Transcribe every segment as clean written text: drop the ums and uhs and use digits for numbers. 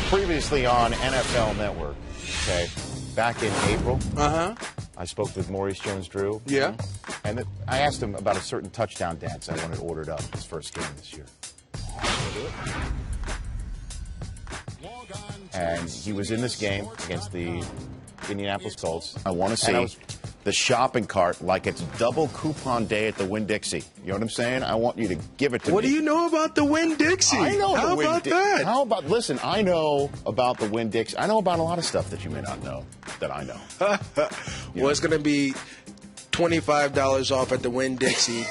Previously on NFL Network, okay, back in April, I spoke with Maurice Jones-Drew. Yeah. And I asked him about a certain touchdown dance I wanted ordered up his first game this year. And he was in this game against the Indianapolis Colts. I want to see the shopping cart like it's double coupon day at the Winn-Dixie. You know what I'm saying? I want you to give it to me. What do you know about the Winn-Dixie? I know How about that? How about, listen, I know about the Winn-Dixie. I know about a lot of stuff that you may not know that I know. Well, it's going to be $25 off at the Winn-Dixie.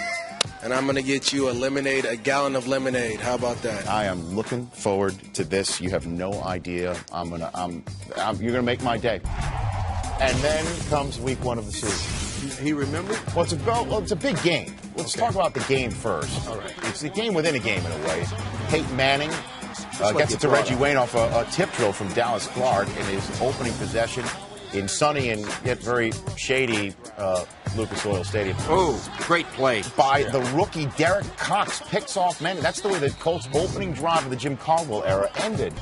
And I'm going to get you a gallon of lemonade. How about that? I am looking forward to this. You have no idea. You're gonna make my day. And then comes week 1 of the season. He remembered? Well, it's a big game. Let's talk about the game first. All right. It's the game within a game in a way. Peyton Manning gets it to Reggie Wayne off a tip drill from Dallas Clark in his opening possession in sunny and yet very shady Lucas Oil Stadium. Oh, great play. By the rookie Derek Cox, picks off Manning. That's the way the Colts' opening drive of the Jim Caldwell era ended,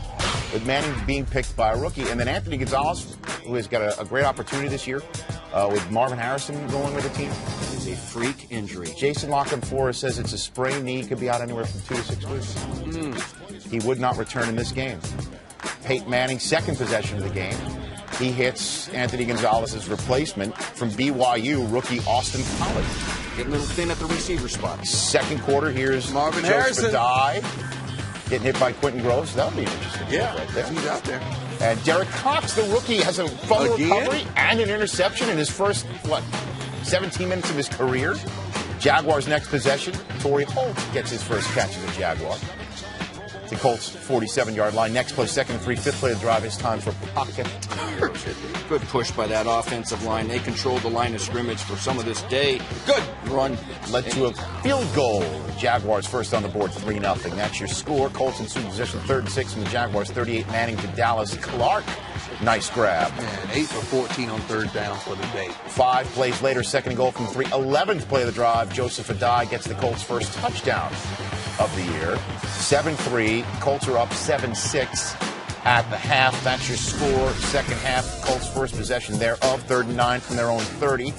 with Manning being picked by a rookie. And then Anthony Gonzalez, who has got a great opportunity this year, with Marvin Harrison going with the team. It is a freak injury. Jason Lockton-Forrest says it's a sprained knee. Could be out anywhere from 2 to 6 weeks. He would not return in this game. Peyton Manning, second possession of the game. He hits Anthony Gonzalez's replacement from BYU, rookie Austin College. Getting a little thin at the receiver spot. Second quarter, here's Marvin Joseph Harrison. Adai getting hit by Quentin Groves. That would be an interesting Yeah, right there. he's out there. And Derek Cox, the rookie, has a fumble Again? recovery and an interception in his first, 17 minutes of his career. Jaguars' next possession, Torrey Holt gets his first catch of the Jaguar. The Colts' 47-yard line. Next play, second and 3, fifth play of the drive. It's time for pocket. Good push by that offensive line. They controlled the line of scrimmage for some of this day. Good run. Led to a field goal. Jaguars first on the board, 3-0. That's your score. Colts in super possession, 3rd and 6 from the Jaguars. 38 Manning to Dallas Clark. Nice grab. And 8 for 14 on third down for the day. 5 plays later, second and goal from 3. 11th play of the drive. Joseph Adai gets the Colts' first touchdown of the year. 7-3. Colts are up 7-6 at the half. That's your score. Second half, Colts' first possession thereof. 3rd and 9 from their own 30.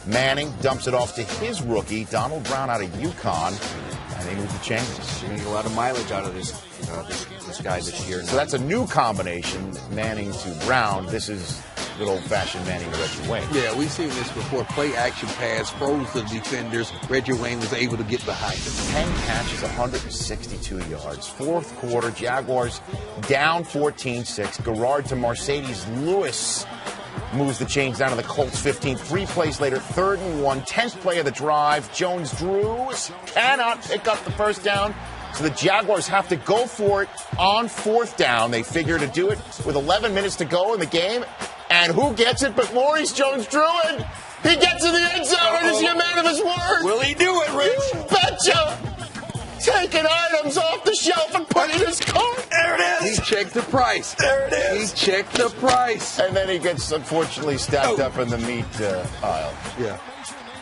Manning dumps it off to his rookie, Donald Brown out of UConn, and they move the chains. You're going to get a lot of mileage out of this guy this year. So that's a new combination, Manning to Brown. This is good old-fashioned Manning to Reggie Wayne. Yeah, we've seen this before. Play action pass, froze the defenders. Reggie Wayne was able to get behind him. 10 catches, 162 yards. Fourth quarter, Jaguars down 14-6. Garrard to Mercedes Lewis moves the chains down to the Colts 15. 3 plays later, 3rd and 1. 10th play of the drive. Jones-Drew cannot pick up the first down. So the Jaguars have to go for it on 4th down. They figure to do it with 11 minutes to go in the game. And who gets it but Maurice Jones-Drew? And he gets in the end zone, and is he a man of his word? Will he do it, Rich? You betcha! Taking items off the shelf and putting in his cart. There it is. He checked the price. There it is. He checked the price. And then he gets, unfortunately, stacked up in the meat aisle. Yeah.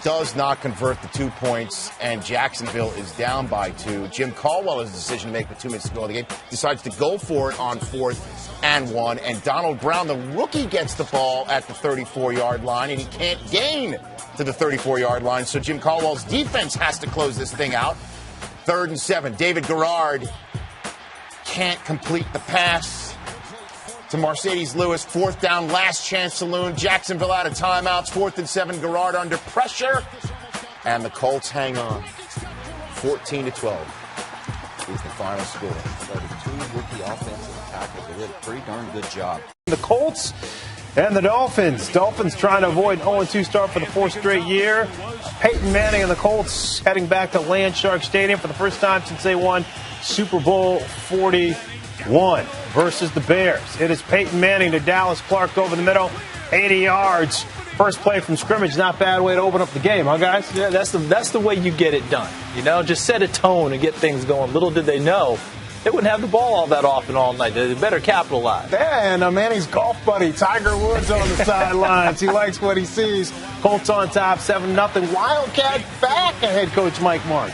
Does not convert the 2 points, and Jacksonville is down by 2. Jim Caldwell has a decision to make with 2 minutes to go in the game. Decides to go for it on 4th and 1. And Donald Brown, the rookie, gets the ball at the 34-yard line, and he can't gain to the 34-yard line. So Jim Caldwell's defense has to close this thing out. 3rd and 7. David Garrard can't complete the pass to Mercedes Lewis. 4th down, last chance saloon. Jacksonville out of timeouts. 4th and 7. Garrard under pressure. And the Colts hang on. 14-12 is the final score. So the 2 rookie offensive tackles, they did a pretty darn good job. The Colts and the Dolphins. Dolphins trying to avoid an 0-2 start for the 4th straight year. Peyton Manning and the Colts heading back to Landshark Stadium for the first time since they won Super Bowl 41 versus the Bears. It is Peyton Manning to Dallas Clark over the middle, 80 yards. First play from scrimmage, not a bad way to open up the game, huh, guys? Yeah, that's the way you get it done. You know, just set a tone and get things going. Little did they know they wouldn't have the ball all that often all night. They better capitalize. Yeah, and Manning's golf buddy, Tiger Woods, on the sidelines. He likes what he sees. Colts on top, 7-0. Wildcat back ahead coach Mike Martz.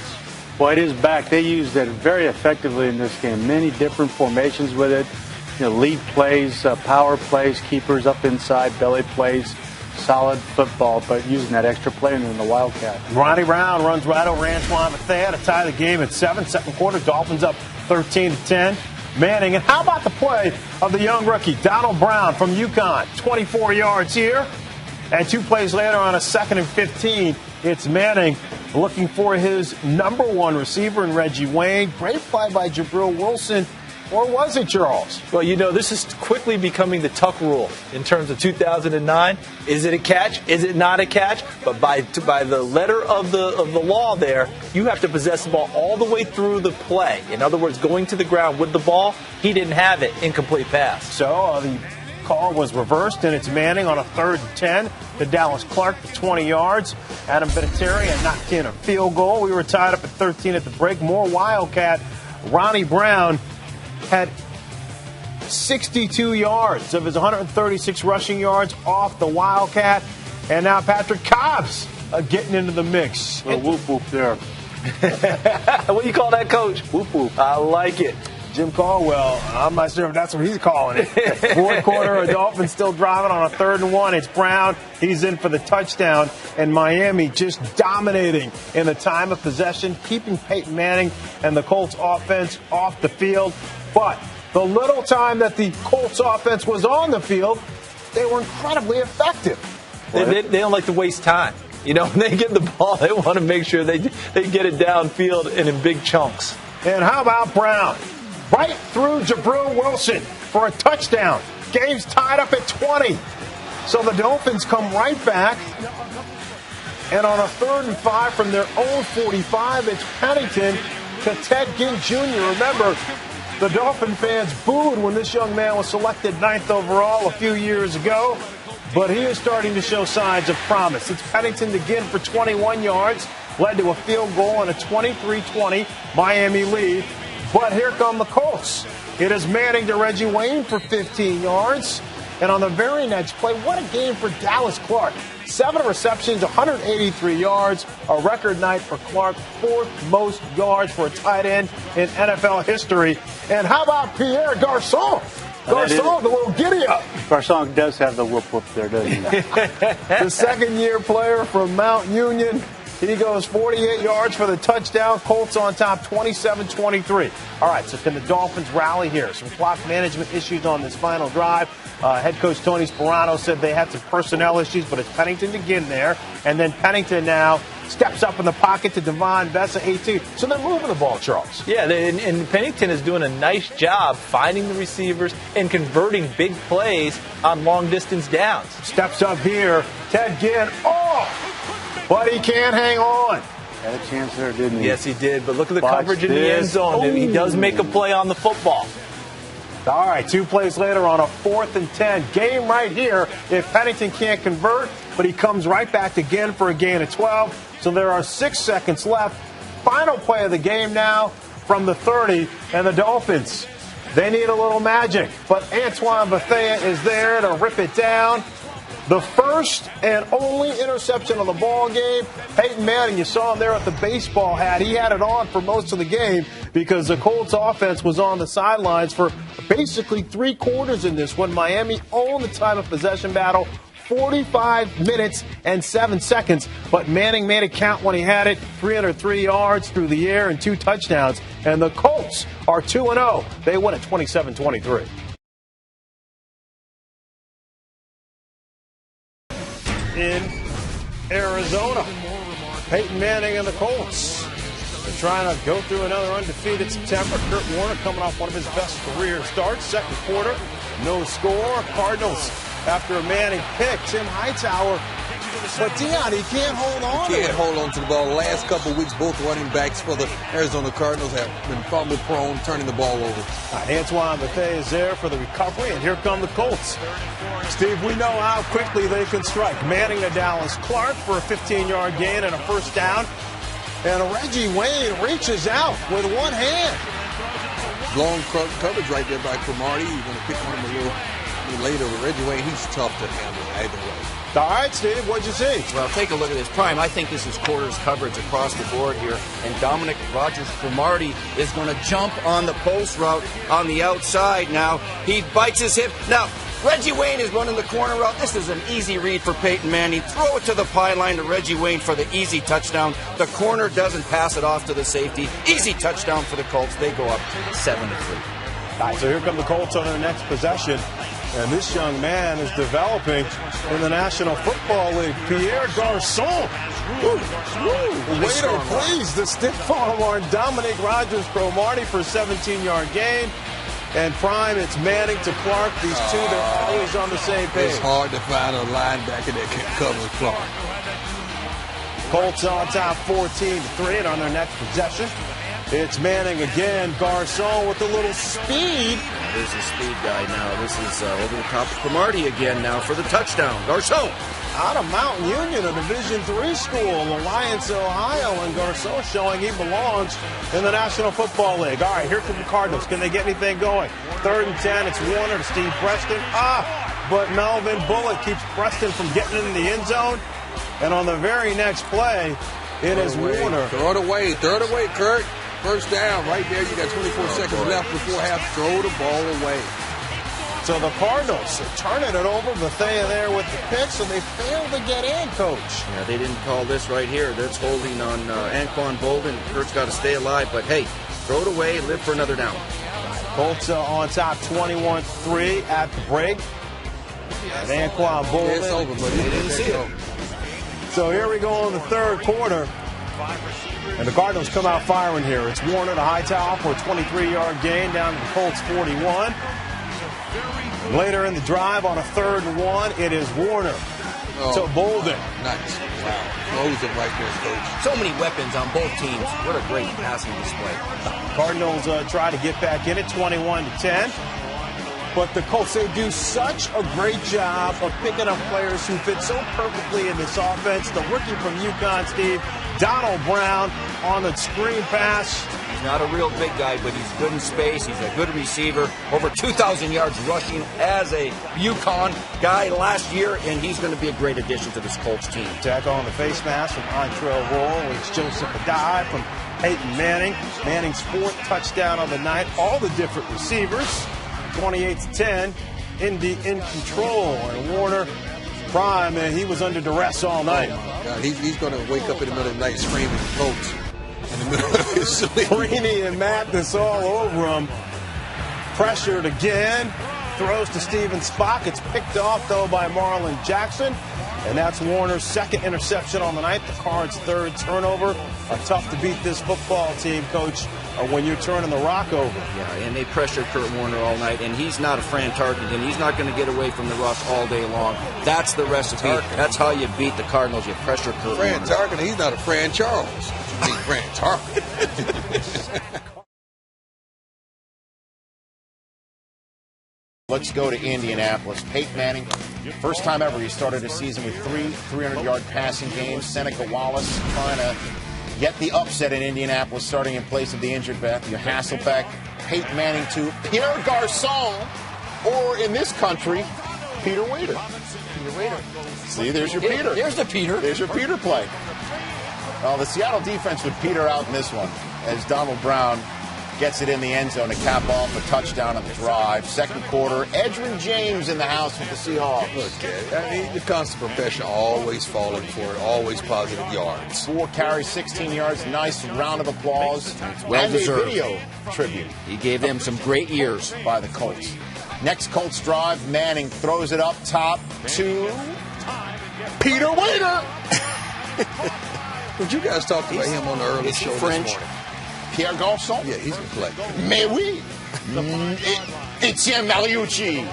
Well, it is back. They used it very effectively in this game. Many different formations with it. lead plays, power plays, keepers up inside, belly plays, solid football, but using that extra play in the Wildcat. Ronnie Brown runs right over Antoine Bethea to tie the game at 7. Second quarter, Dolphins up 13-10. Manning, and how about the play of the young rookie, Donald Brown from UConn, 24 yards here. And 2 plays later on a 2nd and 15, it's Manning looking for his #1 receiver in Reggie Wayne. Great play by Jabril Wilson. Or was it, Charles? Well, this is quickly becoming the Tuck rule in terms of 2009. Is it a catch? Is it not a catch? But by the letter of the law there, you have to possess the ball all the way through the play. In other words, going to the ground with the ball, he didn't have it. Incomplete pass. So the call was reversed, and it's Manning on a 3rd and 10 to Dallas Clark for 20 yards. Adam Vinatieri had knocked in a field goal. We were tied up at 13 at the break. More Wildcat. Ronnie Brown had 62 yards of his 136 rushing yards off the Wildcat. And now Patrick Cobbs getting into the mix. A whoop whoop there. What do you call that, Coach? Whoop whoop. I like it. Jim Caldwell, I'm not sure if that's what he's calling it. 4th quarter, the Dolphins still driving on a 3rd and 1. It's Brown. He's in for the touchdown. And Miami just dominating in the time of possession, keeping Peyton Manning and the Colts offense off the field. But the little time that the Colts offense was on the field, they were incredibly effective. They don't like to waste time. When they get the ball, they want to make sure they get it downfield and in big chunks. And how about Brown? Right through Jabril Wilson for a touchdown. Game's tied up at 20. So the Dolphins come right back. And on a 3rd and 5 from their own 45, it's Pennington to Ted Ginn Jr. Remember, the Dolphin fans booed when this young man was selected 9th overall a few years ago. But he is starting to show signs of promise. It's Pennington to Ginn for 21 yards. Led to a field goal and a 23-20 Miami lead. But here come the Colts. It is Manning to Reggie Wayne for 15 yards. And on the very next play, what a game for Dallas Clark. 7 receptions, 183 yards. A record night for Clark. 4th most yards for a tight end in NFL history. And how about Pierre Garçon? Garçon, the little giddy-up. Garçon does have the whoop whoop there, doesn't he? The 2nd-year player from Mount Union. He goes 48 yards for the touchdown. Colts on top, 27-23. All right, so can the Dolphins rally here? Some clock management issues on this final drive. Head coach Tony Sperano said they had some personnel issues, but it's Pennington to Ginn there. And then Pennington now steps up in the pocket to Devon Vessa, 18. So they're moving the ball, Charles. Yeah, and Pennington is doing a nice job finding the receivers and converting big plays on long-distance downs. Steps up here. Ted Ginn. Oh! But he can't hang on. Had a chance there, didn't he? Yes, he did. But look at the Watch coverage in the end zone. Ooh. He does make a play on the football. All right, 2 plays later on a 4th and 10. Game right here if Pennington can't convert, but he comes right back again for a gain of 12. So there are 6 seconds left. Final play of the game now from the 30, and the Dolphins, they need a little magic. But Antoine Bethea is there to rip it down. The first and only interception of the ball game. Peyton Manning, you saw him there with the baseball hat. He had it on for most of the game because the Colts offense was on the sidelines for basically 3 quarters in this one. Miami owned the time of possession battle, 45 minutes and 7 seconds. But Manning made it count when he had it. 303 yards through the air and 2 touchdowns. And the Colts are 2-0. They win at 27-23. In Arizona, Peyton Manning and the Colts are trying to go through another undefeated September. Kurt Warner coming off one of his best career starts. Second quarter, no score. Cardinals after a Manning pick. Tim Hightower. But Deion, he can't hold on. He can't hold on to the ball. The last couple of weeks, both running backs for the Arizona Cardinals have been fumble prone, turning the ball over. Antoine Bethea is there for the recovery, and here come the Colts. Steve, we know how quickly they can strike. Manning to Dallas Clark for a 15-yard gain and a first down. And Reggie Wayne reaches out with one hand. Long coverage right there by Cromartie. You're going to pick on him a little later with Reggie Wayne, he's tough to handle either way. All right, Steve, what'd you see? Well, take a look at this. Prime, I think this is quarters coverage across the board here. And Dominic Rodgers-Cromartie is going to jump on the post route on the outside now. He bites his hip. Now, Reggie Wayne is running the corner route. This is an easy read for Peyton Manning. Throw it to the pylon to Reggie Wayne for the easy touchdown. The corner doesn't pass it off to the safety. Easy touchdown for the Colts. They go up 7-3. All right, so here come the Colts on their next possession. And this young man is developing in the National Football League. Pierre Garçon. Waiter, please. The stiff arm on Dominic Rodgers-Cromartie for a 17-yard gain. And Prime, it's Manning to Clark. These two, they're always on the same page. It's hard to find a linebacker that can cover Clark. Colts on top 14-3 and on their next possession. It's Manning again. Garçon with a little speed. There's a speed guy now. This is over the top of Cromartie again now for the touchdown. Garçon. Out of Mountain Union, a Division III school, Alliance, Ohio, and Garçon showing he belongs in the National Football League. All right, here come the Cardinals. Can they get anything going? 3rd and 10. It's Warner to Steve Preston. But Melvin Bullock keeps Preston from getting in the end zone. And on the very next play, it is Warner. Throw it away, Kurt. First down, right there. You got 24 seconds left before half. Throw the ball away. So the Cardinals are turning it over. Bethea there with the pick, so they failed to get in, Coach. Yeah, they didn't call this right here. That's holding on Anquan Bolden. Kurt's got to stay alive, but hey, throw it away, live for another down. Colts on top 21-3 at the break. And Anquan Bolden. It's over, but they didn't see it. So here we go in the third quarter. And the Cardinals come out firing here. It's Warner to Hightower for a 23-yard gain down to the Colts 41. Later in the drive on a 3rd and 1, it is Warner to Bolden. Nice. Wow. Close it right there, Coach. So many weapons on both teams. What a great passing display. Cardinals try to get back in it, 21-10. But the Colts, they do such a great job of picking up players who fit so perfectly in this offense. The rookie from UConn, Steve, Donald Brown on the screen pass. He's not a real big guy, but he's good in space. He's a good receiver. Over 2,000 yards rushing as a UConn guy last year, and he's going to be a great addition to this Colts team. Tackle on the face mask from Antrell Roll. It's Joseph Adai from Peyton Manning. Manning's 4th touchdown of the night. All the different receivers. 28-10. Indy in control. And Warner, Prime, and he was under duress all night. Oh, God. He's going to wake up in the middle of the night screaming Colts in the middle of his sleep. Greeny and Mathis all over him. Pressured again. Throws to Steven Spock. It's picked off, though, by Marlon Jackson. And that's Warner's 2nd interception on the night. The Cards' 3rd turnover. Tough to beat this football team, Coach, when you're turning the rock over. Yeah, and they pressured Kurt Warner all night, and he's not a Fran Tarkenton. He's not going to get away from the rush all day long. That's the recipe. That's how you beat the Cardinals. You pressure Kurt Fran Warner. Tarkenton, he's not a Fran Charles. He's Fran Tarkenton. Let's go to Indianapolis. Peyton Manning, first time ever he started a season with 3 300-yard passing games. Seneca Wallace trying to get the upset in Indianapolis, starting in place of the injured Matthew Hasselbeck. Peyton Manning to Pierre Garçon, or in this country, Peter Waiter. Peter Waiter. See, there's your Peter. There's the Peter. There's your Peter play. Well, the Seattle defense would peter out in this one as Donald Brown gets it in the end zone to cap off a touchdown on the drive. 2nd quarter, Edgerrin James in the house with the Seahawks. Look, I mean, the constant professional, always falling for it, always positive yards. 4 carries, 16 yards. Nice round of applause. Well deserved. And a video tribute He gave them some great years. by the Colts. Next Colts drive, Manning throws it up top to Peter Waiter. Would you guys talk about him on the early Is he show French? this morning? Pierre Garçon. Yeah, he's going to play. Mais oui. Etienne Mariucci.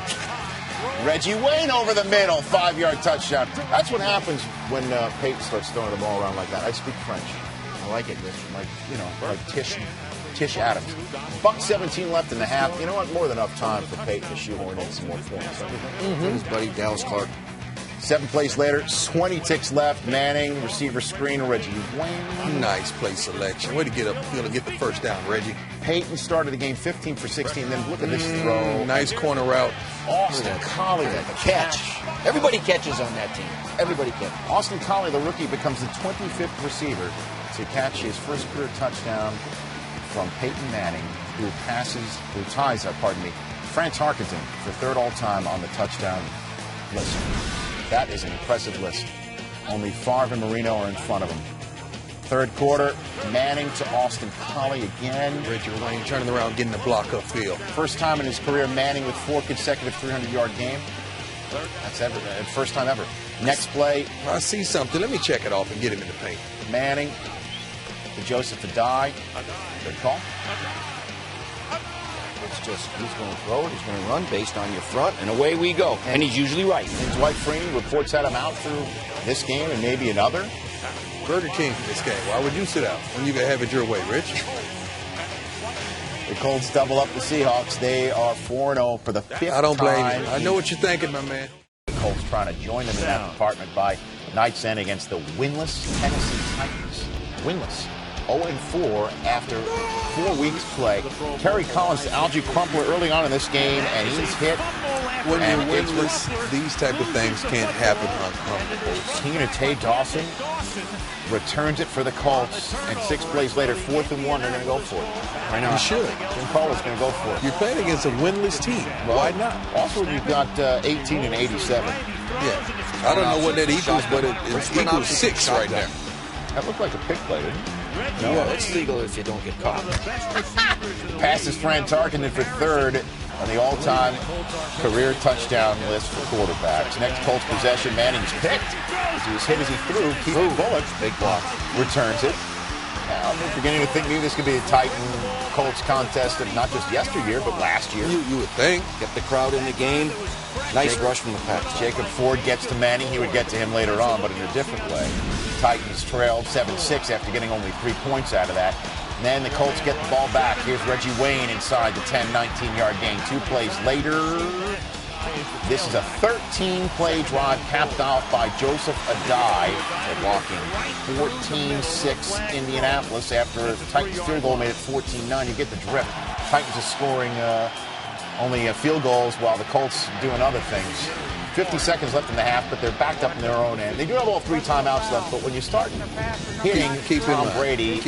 Reggie Wayne over the middle, 5-yard touchdown. That's what happens when Peyton starts throwing the ball around like that. I speak French. I like it, like Tish Adams. $1:17 left in the half. You know what? More than enough time for Peyton to shoehorn in some more points. His buddy Dallas Clark. 7 plays later, 20 ticks left. Manning, receiver screen, Reggie Wayne. Nice play selection. Way to get the first down, Reggie. Peyton started the game 15 for 16. Then look at this throw. Nice corner route. Austin Collie, the catch. Everybody catches on that team. Everybody catches. Austin Collie, the rookie, becomes the 25th receiver to catch his first career touchdown from Peyton Manning, who ties Frank Tarkenton for third all-time on the touchdown list. That is an impressive list. Only Favre and Marino are in front of him. Third quarter, Manning to Austin Collie again. Reggie Wayne turning around, getting the block upfield. First time in his career, Manning with 4 consecutive 300-yard game. That's first time ever. Next play. I see something. Let me check it off and get him in the paint. Manning to Joseph Adai. Good call. It's just, he's going to throw it, he's going to run based on your front, and away we go. And he's usually right. And Dwight Freeney reports had him out through this game and maybe another. Burger King for this game. Why would you sit out when you can have it your way, Rich? The Colts double up the Seahawks. They are 4-0 for the 5th time. I don't blame you. I know what you're thinking, my man. The Colts trying to join them in that department by night's end against the winless Tennessee Titans. Winless. 0-4 after 4 weeks play. Terry Collins to Algie Crumpler early on in this game, and he's hit. When you're winless, these type of things can't happen on the Colts. Tina Tay Dawson returns it for the Colts, and 6 plays later, 4th and 1, they're going to go for it. Why not? You should. Jim Caldwell's going to go for it. You're playing against a winless team. Well, why not? Also, you've got 18 and 87. Yeah. I don't know what that equals, but it equals 6 right now. That looked like a pick play, didn't it? No, it's legal if you don't get caught. Passes Frank Tarkenton for 3rd on the all-time career touchdown list for quarterbacks. Next Colts possession, Manning's picked. As he was hit as he threw, Keith Bullock, big block, returns it. Now, I'm beginning to think maybe this could be a Titan-Colts contest of not just yesteryear, but last year. You would think. Get the crowd in the game. Nice rush from the Pats. Jacob Ford gets to Manning. He would get to him later on, but in a different way. Titans trailed 7-6 after getting only 3 points out of that. And then the Colts get the ball back. Here's Reggie Wayne inside the 10, 19-yard gain. 2 plays later. This is a 13-play drive capped off by Joseph Adai for walking 14-6 Indianapolis after Titans field goal made it 14-9. You get the drift. Titans are scoring only field goals while the Colts doing other things. 50 seconds left in the half, but they're backed up in their own end. They do have all 3 timeouts left, but when you start hitting Tom Brady,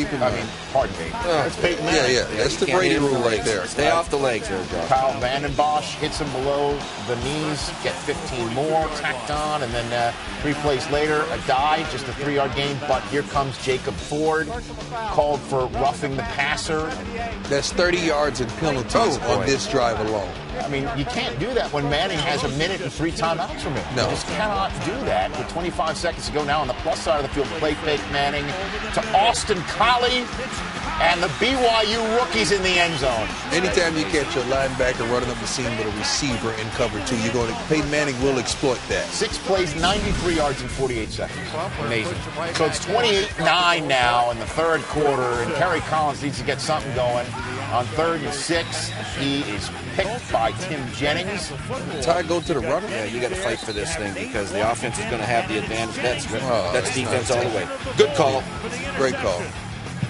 pardon me, that's Peyton Manning. Yeah, that's the Brady rule right there. Stay off the legs there, Joe. Kyle Vandenbosch hits him below the knees, get 15 more tacked on, and then 3 plays later, a dive, just a 3-yard gain, but here comes Jacob Ford, called for roughing the passer. That's 30 yards in penalties on this drive alone. I mean, you can't do that when Manning has a minute and 3 timeouts from him. No. You just cannot do that with 25 seconds to go now on the plus side of the field. Play fake Manning to Austin Collie and the BYU rookies in the end zone. Anytime you catch a linebacker running up the seam with a receiver in cover 2, Peyton Manning will exploit that. 6 plays, 93 yards in 48 seconds. Amazing. So it's 28-9 now in the third quarter, and Terry Collins needs to get something going. On 3rd and 6, he is picked by Tim Jennings. Ty go to the runner? Yeah, you got to fight for this thing because the offense is going to have the advantage. That's defense all the way. Good call. Great call.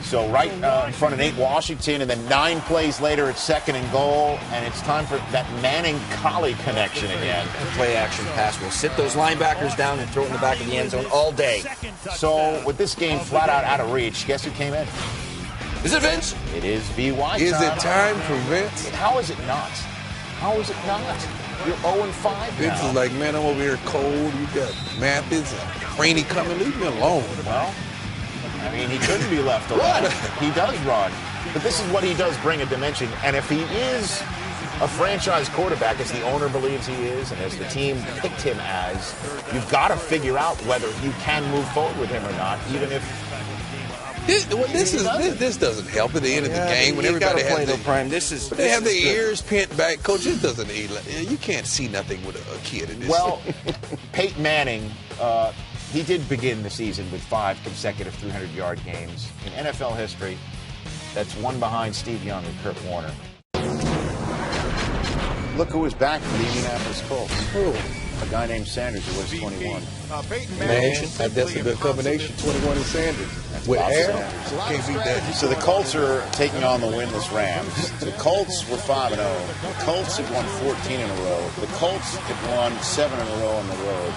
So right in front of Nate Washington, and then 9 plays later, it's 2nd and goal, and it's time for that Manning-Collie connection again. Play action pass will sit those linebackers down and throw it in the back of the end zone all day. So with this game flat out of reach, guess who came in? Is it Vince? It is VY. Is it time for Vince? How is it not? How is it not? You're 0-5 Vince is like, man, I'm over here cold. You got Mathis and Franey coming. Leave me alone. Well, I mean, he couldn't be left alone. He does run. But this is what he does bring a dimension. And if he is a franchise quarterback, as the owner believes he is, and as the team picked him as, you've got to figure out whether you can move forward with him or not, even if This doesn't help at the end of the game when everybody has the prime. They have their ears pinned back. Coach, this doesn't. You can't see nothing with a kid in this. Well, Peyton Manning, he did begin the season with 5 consecutive 300-yard games in NFL history. That's one behind Steve Young and Kurt Warner. Look who is back for the Indianapolis Colts. Who? a guy named Sanders who wears 21. Man, that's a good combination. 21 and Sanders. With air, can't beat that. So the Colts are taking on the winless Rams. The Colts were 5-0. The Colts have won 14 in a row. The Colts have won 7 in a row on the road.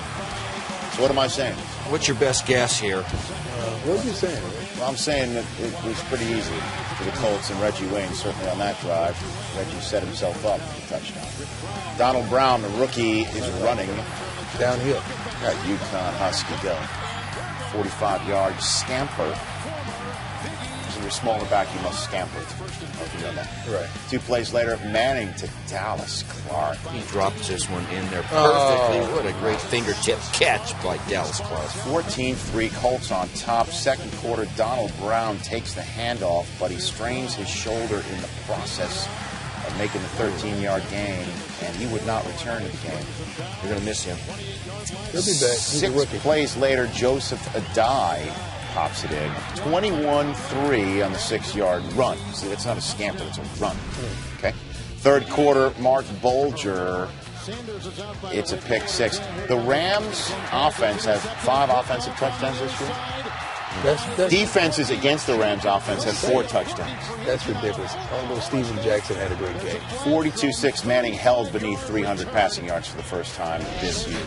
So what am I saying? What's your best guess here? What are you saying? Well, I'm saying that it was pretty easy for the Colts and Reggie Wayne, certainly on that drive. Reggie set himself up for the touchdown. Donald Brown, the rookie, is running. Downhill. Got UConn Husky going. 45-yard scamper. So you're smaller back, you must scamper. You know that. Right. 2 plays later, Manning to Dallas Clark. He drops this one in there perfectly. What a great fingertip catch by Dallas Clark. 14-3, Colts on top. Second quarter, Donald Brown takes the handoff, but he strains his shoulder in the process of making the 13-yard gain, and he would not return to the game. You're going to miss him. He'll be back. He's a 6 rookie. plays later, Joseph Adai pops it in. 21-3 on the 6-yard run. See, it's not a scamper, it's a run. Okay. Third quarter, Mark Bolger. It's a pick 6. The Rams offense has 5 offensive touchdowns this year. That's Defenses against the Rams offense have 4 touchdowns. That's ridiculous. Although Steven Jackson had a great game. 42-6, Manning held beneath 300 passing yards for the first time this year.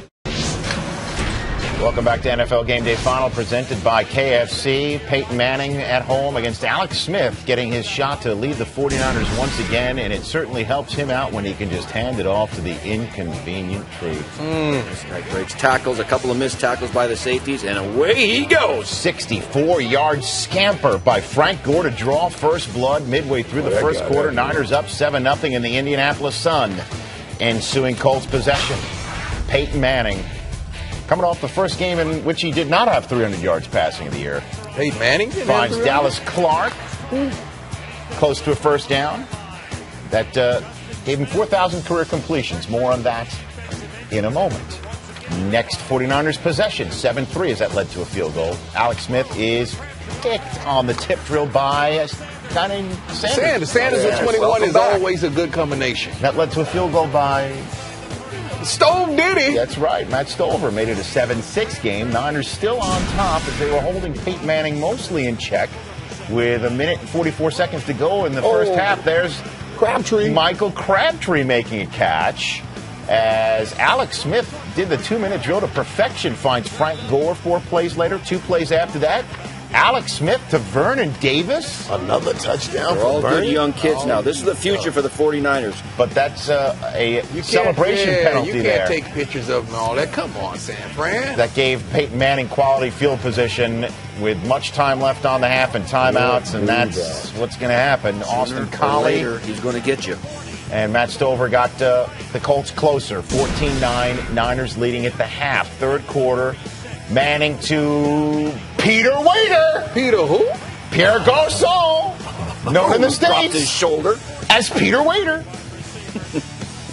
Welcome back to NFL Game Day Final, presented by KFC. Peyton Manning at home against Alex Smith, getting his shot to lead the 49ers once again, and it certainly helps him out when he can just hand it off to the inconvenient truth. This guy breaks tackles, a couple of missed tackles by the safeties, and away he goes. 64-yard scamper by Frank Gore to draw first blood midway through the first quarter. Niners up 7-0 in the Indianapolis Sun. Ensuing Colts possession. Peyton Manning, coming off the first game in which he did not have 300 yards passing of the year. Hey, Manning Finds Dallas Clark close to a first down. That gave him 4,000 career completions. More on that in a moment. Next 49ers possession, 7-3 as that led to a field goal. Alex Smith is picked on the tip drill by a guy named Sanders. Sanders with 21 is always a good combination. That led to a field goal by Stove did he? That's right. Matt Stover made it a 7-6 game. Niners still on top as they were holding Peyton Manning mostly in check with 1 minute and 44 seconds to go in the first half. There's Michael Crabtree making a catch as Alex Smith did the 2-minute drill to perfection, finds Frank Gore 4 plays later. 2 plays after that, Alex Smith to Vernon Davis. Another touchdown They're for all Vernon. good young kids now. This is the future for the 49ers. But that's a celebration penalty you there. can't take pictures of them and all that. Come on, San Fran. That gave Peyton Manning quality field position with much time left on the half and timeouts, and that's what's going to happen. Austin Collie, He's going to get you. and Matt Stover got the Colts closer, 14-9, Niners leading at the half. Third quarter, Manning to Peter Waiter. Peter who? Pierre Garçon, known in the Dropped his States shoulder. as Peter Waiter.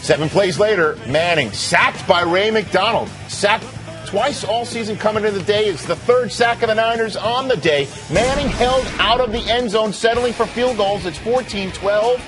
7 plays later, Manning sacked by Ray McDonald. Sacked twice all season coming into the day. It's the 3rd sack of the Niners on the day. Manning held out of the end zone, settling for field goals. It's 14-12.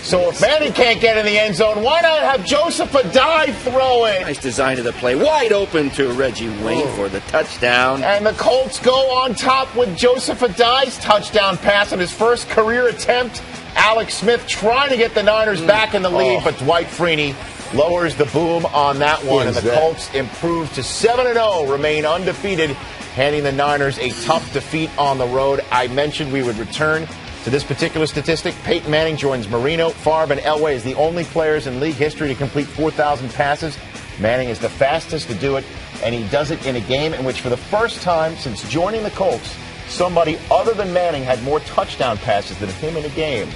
So if Manning can't get in the end zone, why not have Joseph Adai throw it? Nice design of the play. Wide open to Reggie Wayne for the touchdown. And the Colts go on top with Joseph Adai's touchdown pass on his first career attempt. Alex Smith trying to get the Niners back in the lead, but Dwight Freeney lowers the boom on that one, and the Colts improve to 7-0, remain undefeated, handing the Niners a tough defeat on the road. I mentioned we would return to this particular statistic. Peyton Manning joins Marino, Favre, and Elway as the only players in league history to complete 4,000 passes. Manning is the fastest to do it, and he does it in a game in which, for the first time since joining the Colts, somebody other than Manning had more touchdown passes than him in a game.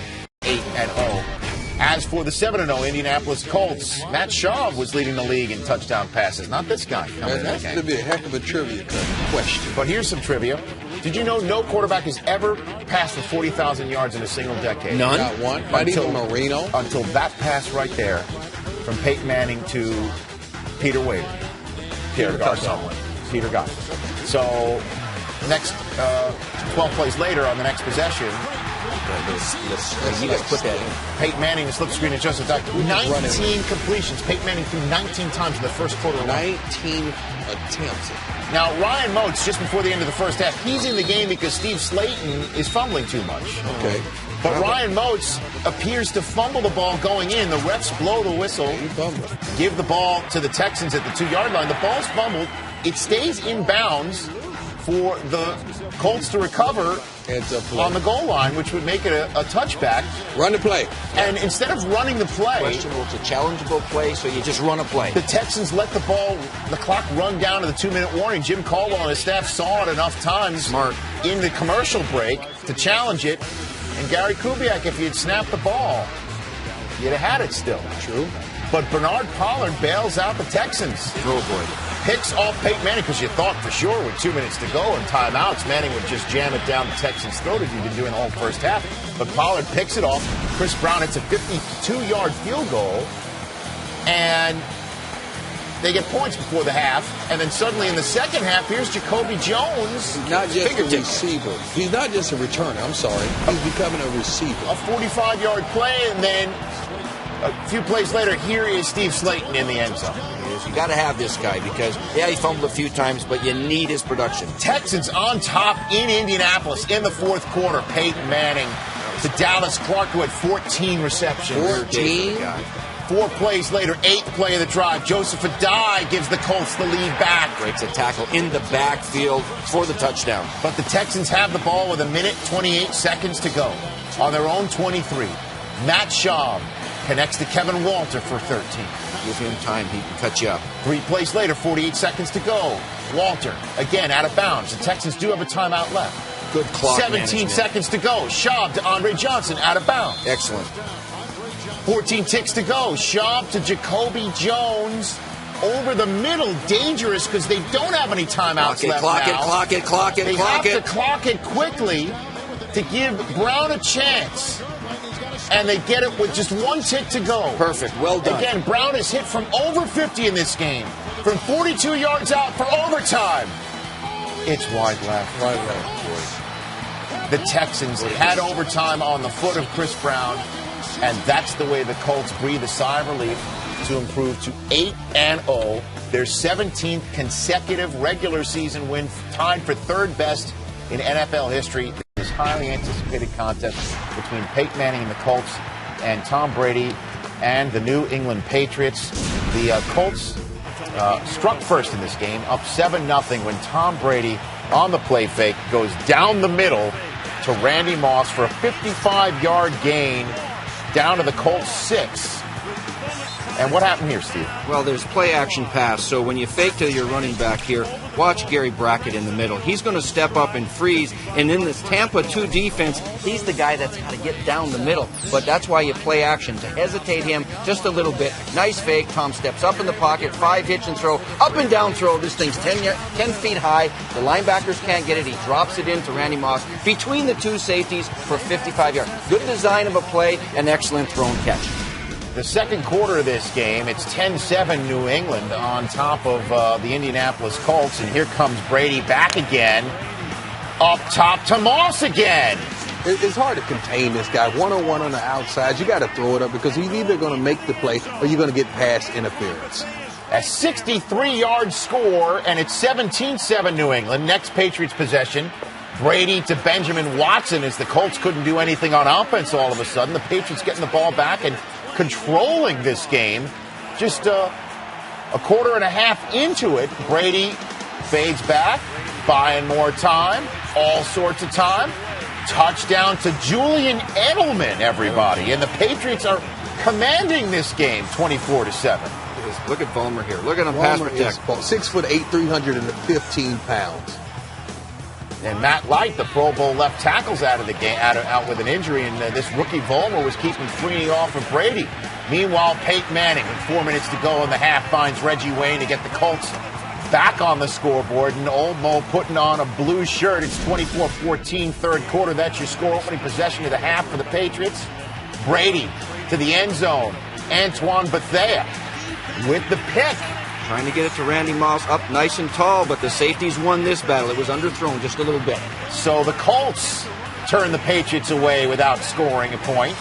8-0. As for the 7-0 Indianapolis Colts, Matt Schaub was leading the league in touchdown passes. Not this guy. That's going to be a heck of a trivia question. But here's some trivia. Did you know no quarterback has ever passed for 40,000 yards in a single decade? None? Not one. Not even Marino. Until that pass right there from Peyton Manning to Peter Waiter. Peter Garçon. Peter Garçon. So next 12 plays later on the next possession, You guys put that in. Peyton Manning, the slip screen adjusted. 19 completions. Peyton Manning threw 19 times in the first quarter. 19 attempts. Now, Ryan Moats, just before the end of the first half, he's in the game because Steve Slayton is fumbling too much. Okay. But Ryan Moats appears to fumble the ball going in. The refs blow the whistle, give the ball to the Texans at the 2-yard line. The ball's fumbled. It stays in bounds for the Colts to recover on the goal line, which would make it a touchback. Run the play. And instead of running the play, Questionable, it's a challengeable play, so you just run a play. the Texans let the clock run down to the 2-minute warning. Jim Caldwell and his staff saw it enough times in the commercial break to challenge it. And Gary Kubiak, if he had snapped the ball, you'd have had it still. True. But Bernard Pollard bails out the Texans. Oh, boy. Picks off Peyton Manning because you thought for sure with 2 minutes to go and timeouts, Manning would just jam it down the Texans' throat as he'd been doing the whole first half. But Pollard picks it off. Chris Brown hits a 52-yard field goal. And they get points before the half. And then suddenly in the second half, here's Jacoby Jones. He's not just a receiver. He's not just a returner. I'm sorry. He's becoming a receiver. A 45-yard play, and then a few plays later, here is Steve Slayton in the end zone. You got to have this guy because, he fumbled a few times, but you need his production. Texans on top in Indianapolis in the fourth quarter. Peyton Manning to Dallas Clark, who had 14 receptions. 14? 4 plays later, 8th play of the drive. Joseph Adai gives the Colts the lead back. Breaks a tackle in the backfield for the touchdown. But the Texans have the ball with 1:28 to go. On their own 23. Matt Schaub connects to Kevin Walter for 13. Give him time, he can cut you up. 3 plays later, 48 seconds to go. Walter, again, out of bounds. The Texans do have a timeout left. Good clock 17 management. seconds to go. Schaub to Andre Johnson, out of bounds. Excellent. 14 ticks to go. Schaub to Jacoby Jones. Over the middle, dangerous because they don't have any timeouts left now. Clock it. They have to clock it quickly to give Brown a chance. And they get it with just 1 tick to go. Perfect. Well done. Again, Brown is hit from over 50 in this game. From 42 yards out for overtime. It's wide left. Right, right. The Texans had overtime on the foot of Chris Brown. And that's the way the Colts breathe a sigh of relief to improve to 8-0. Their 17th consecutive regular season win, tied for third best in NFL history. This highly anticipated contest between Peyton Manning and the Colts and Tom Brady and the New England Patriots. The Colts struck first in this game, up 7-0 when Tom Brady on the play fake goes down the middle to Randy Moss for a 55-yard gain down to the Colts 6. And what happened here, Steve? Well, there's play action pass. So when you fake to your running back here, watch Gary Brackett in the middle. He's going to step up and freeze. And in this Tampa 2 defense, he's the guy that's got to get down the middle. But that's why you play action, to hesitate him just a little bit. Nice fake. Tom steps up in the pocket, 5 hitch and throw, up and down throw. This thing's 10 feet high. The linebackers can't get it. He drops it into Randy Moss between the 2 safeties for 55 yards. Good design of a play, an excellent thrown catch. The second quarter of this game, it's 10-7 New England on top of the Indianapolis Colts. And here comes Brady back again. Up top to Moss again. It's hard to contain this guy. One-on-one on the outside. You got to throw it up because he's either going to make the play or you're going to get pass interference. A 63-yard score, and it's 17-7 New England. Next Patriots possession. Brady to Benjamin Watson as the Colts couldn't do anything on offense all of a sudden. The Patriots getting the ball back and controlling this game. Just a quarter and a half into it, Brady fades back, buying more time, all sorts of time. Touchdown to Julian Edelman, everybody. And the Patriots are commanding this game 24-7. Look at Vollmer here. Look at him pass protect. 6'8", 315 pounds. And Matt Light, the Pro Bowl left tackle's out of the game, out with an injury, and this rookie Vollmer was keeping Freeney off of Brady. Meanwhile, Peyton Manning, with 4 minutes to go in the half, finds Reggie Wayne to get the Colts back on the scoreboard. And Old Mo putting on a blue shirt. It's 24-14, third quarter. That's your score. Opening possession of the half for the Patriots. Brady to the end zone. Antoine Bethea with the pick. Trying to get it to Randy Moss, up nice and tall, but the safeties won this battle. It was underthrown just a little bit. So the Colts turn the Patriots away without scoring a point.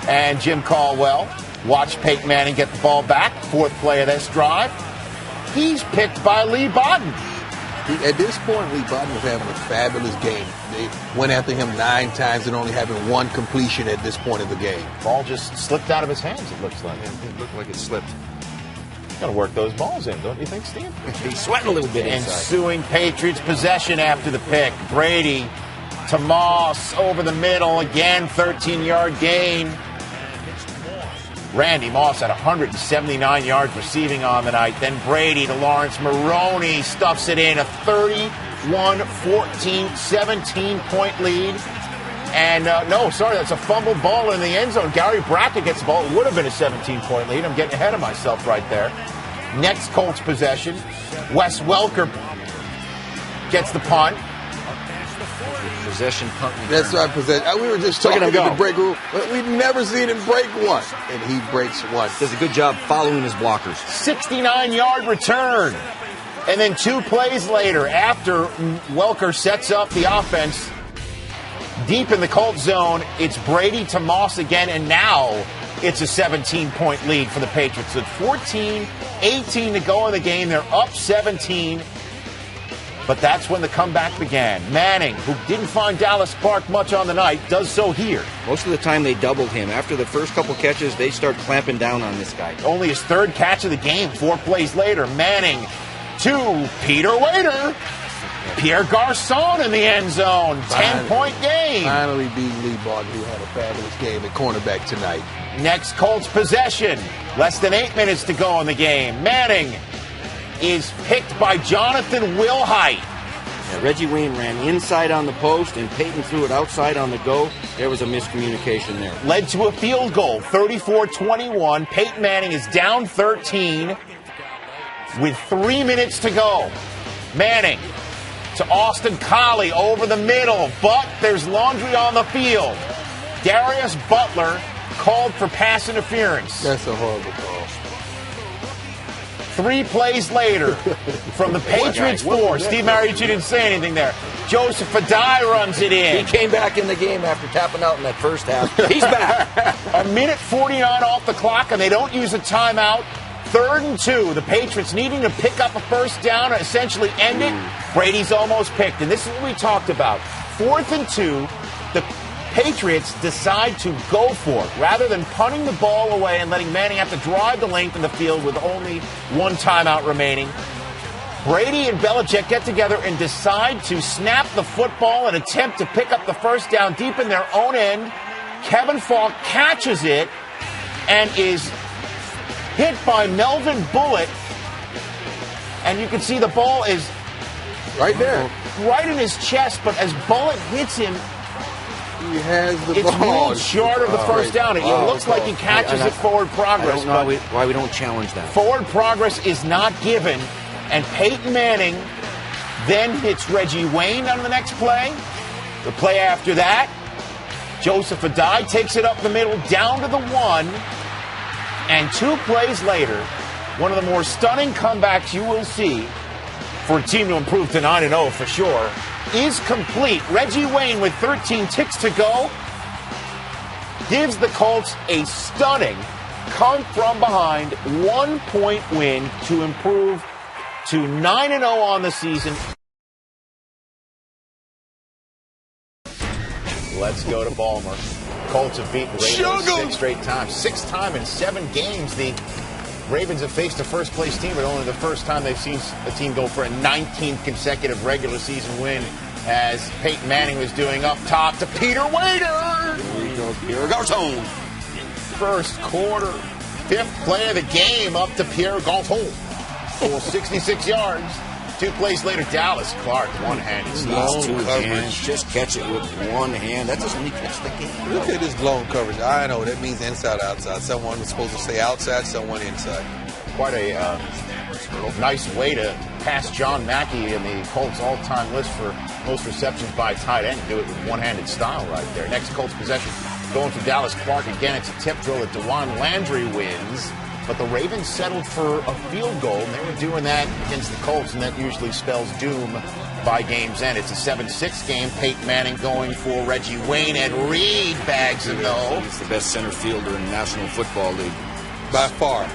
And Jim Caldwell watched Peyton Manning get the ball back. Fourth play of this drive. He's picked by Lee Bodden. At this point, Lee Bodden was having a fabulous game. They went after him 9 times and only having 1 completion at this point of the game. Ball just slipped out of his hands, it looks like. It looked like it slipped. Got to work those balls in, don't you think, Steve? He's sweating a little bit inside. Ensuing Patriots possession after the pick. Brady to Moss over the middle. Again, 13-yard gain. Randy Moss had 179 yards receiving on the night. Then Brady to Lawrence Maroney stuffs it in. A 31-14, 17-point lead. And, that's a fumbled ball in the end zone. Gary Brackett gets the ball. It would have been a 17-point lead. I'm getting ahead of myself right there. Next Colts possession. Wes Welker gets the punt. Possession punt. That's right, possession. We were just talking in the break room. We've never seen him break one. And he breaks one. Does a good job following his blockers. 69-yard return. And then 2 plays later, after Welker sets up the offense, deep in the Colts zone, it's Brady to Moss again, and now it's a 17-point lead for the Patriots. With 14-18 to go in the game, they're up 17. But that's when the comeback began. Manning, who didn't find Dallas Clark much on the night, does so here. Most of the time they doubled him. After the first couple catches, they start clamping down on this guy. Only his 3rd catch of the game. 4 plays later, Manning to Peter Wader. Pierre Garçon in the end zone. 10-point game. Finally beating Lee Bodden, who had a fabulous game at cornerback tonight. Next Colts possession. Less than 8 minutes to go in the game. Manning is picked by Jonathan Wilhite. Yeah, Reggie Wayne ran inside on the post, and Peyton threw it outside on the go. There was a miscommunication there. Led to a field goal, 34-21. Peyton Manning is down 13 with 3 minutes to go. Manning to Austin Collie over the middle, but there's laundry on the field. Darius Butler called for pass interference. That's a horrible call. 3 plays later, from the Patriots 4. Steve Mariucci didn't say anything there. Joseph Adai runs it in. He came back in the game after tapping out in that first half. He's back. A minute 49 off the clock, and they don't use a timeout. 3rd and 2. The Patriots needing to pick up a first down and essentially end it. Brady's almost picked, and this is what we talked about. 4th and 2. The Patriots decide to go for it rather than punting the ball away and letting Manning have to drive the length of the field with only 1 timeout remaining. Brady and Belichick get together and decide to snap the football and attempt to pick up the first down deep in their own end. Kevin Falk catches it and is hit by Melvin Bullitt. And you can see the ball is right there, right in his chest, but as Bullitt hits him, he has the it's ball. It's short of the first down. It looks like he catches it forward progress. I don't know why we don't challenge that. Forward progress is not given, and Peyton Manning then hits Reggie Wayne on the next play. The play after that, Joseph Adai takes it up the middle, down to the 1, and 2 plays later, one of the more stunning comebacks you will see for a team to improve to 9-0 for sure, is complete. Reggie Wayne with 13 ticks to go gives the Colts a stunning come-from-behind 1-point win to improve to 9-0 on the season. Let's go to Baltimore. Colts have beaten Ravens 6 straight times. 6th time in 7 games. The Ravens have faced a first-place team, but only the first time they've seen a team go for a 19th consecutive regular season win, as Peyton Manning was doing up top to Peter Wader. Here he goes, Pierre Garçon. First quarter, 5th play of the game, up to Pierre Garçon for 66 yards. 2 plays later, Dallas Clark, one-handed Needs 2 hands. Just catch it with 1 hand. That doesn't mean catch the game. Look at this blown coverage. I know that means inside, outside. Someone was supposed to say outside, someone inside. Quite a nice way to pass John Mackey in the Colts all-time list for most receptions by tight end. Do it with one-handed style right there. Next Colts possession going to Dallas Clark again. It's a tip drill that DeJuan Landry wins. But the Ravens settled for a field goal, and they were doing that against the Colts, and that usually spells doom by game's end. It's a 7-6 game. Peyton Manning going for Reggie Wayne. Ed Reed bags him, though. He's the best center fielder in the National Football League. By far.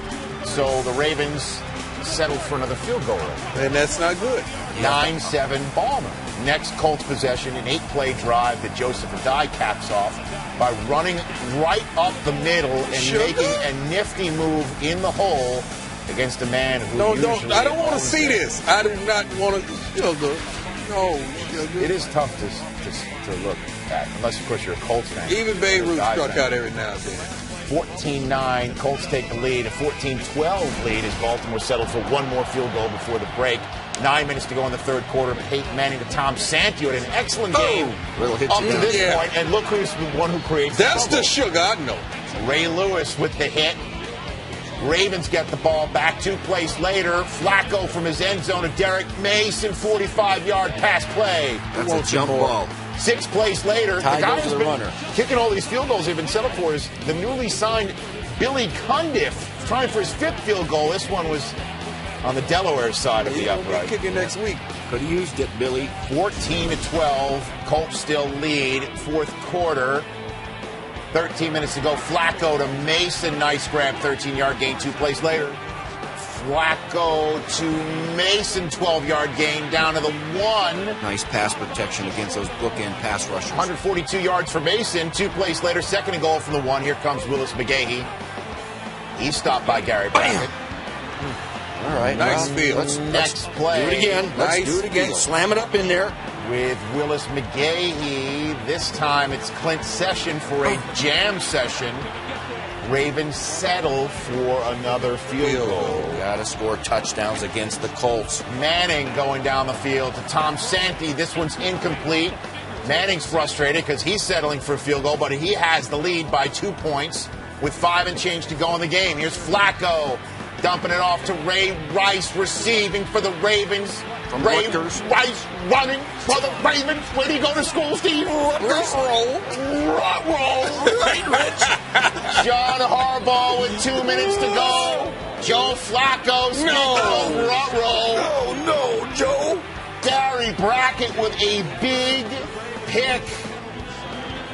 So the Ravens settled for another field goal. And that's not good. 9-7 Ballmer. Next Colts possession, an 8-play drive that Joseph Adai caps off by running right up the middle and making a nifty move in the hole against a man who usually... I don't want to see this. I do not want to... No. It is tough to look at, unless, of course, you're a Colts fan. Even Babe Ruth struck out every now and then. 14-9, Colts take the lead. A 14-12 lead as Baltimore settled for one more field goal before the break. 9 minutes to go in the third quarter. Peyton Manning to Tom Santi had an excellent game up to this point. And look who's the one who creates That's the sugar, I know. Ray Lewis with the hit. Ravens get the ball back 2 plays later. Flacco from his end zone to Derek Mason, 45-yard pass play. That's a jump ball. 6 plays later, the guy who's been runner. kicking all these field goals they've been set up for is the newly signed Billy Cundiff, trying for his 5th field goal. This one was on the Delaware side of the upright. Kicking next week. Could have used it, Billy. 14-12, Colts still lead, 4th quarter. 13 minutes to go. Flacco to Mason, nice grab, 13-yard gain 2 plays later. Flacco to Mason, 12-yard gain down to the 1. Nice pass protection against those bookend pass rushers. 142 yards for Mason. 2 plays later, 2nd and goal from the 1. Here comes Willis McGahee. He's stopped by Gary Brackett. All right. Nice field. Next play. Do it again. Let's do it again. Field. Slam it up in there. With Willis McGahee. This time it's Clint Session for a jam session. Ravens settle for another field goal. Got to score touchdowns against the Colts. Manning going down the field to Tom Santi. This one's incomplete. Manning's frustrated because he's settling for a field goal, but he has the lead by 2 points with 5 and change to go in the game. Here's Flacco dumping it off to Ray Rice, receiving for the Ravens. Ray Rice running for the Ravens. Where did he go to school, Steve? Rutrow. Right, Rich. John Harbaugh with 2 minutes to go. Joe Flacco. No, Joe. Gary Brackett with a big pick.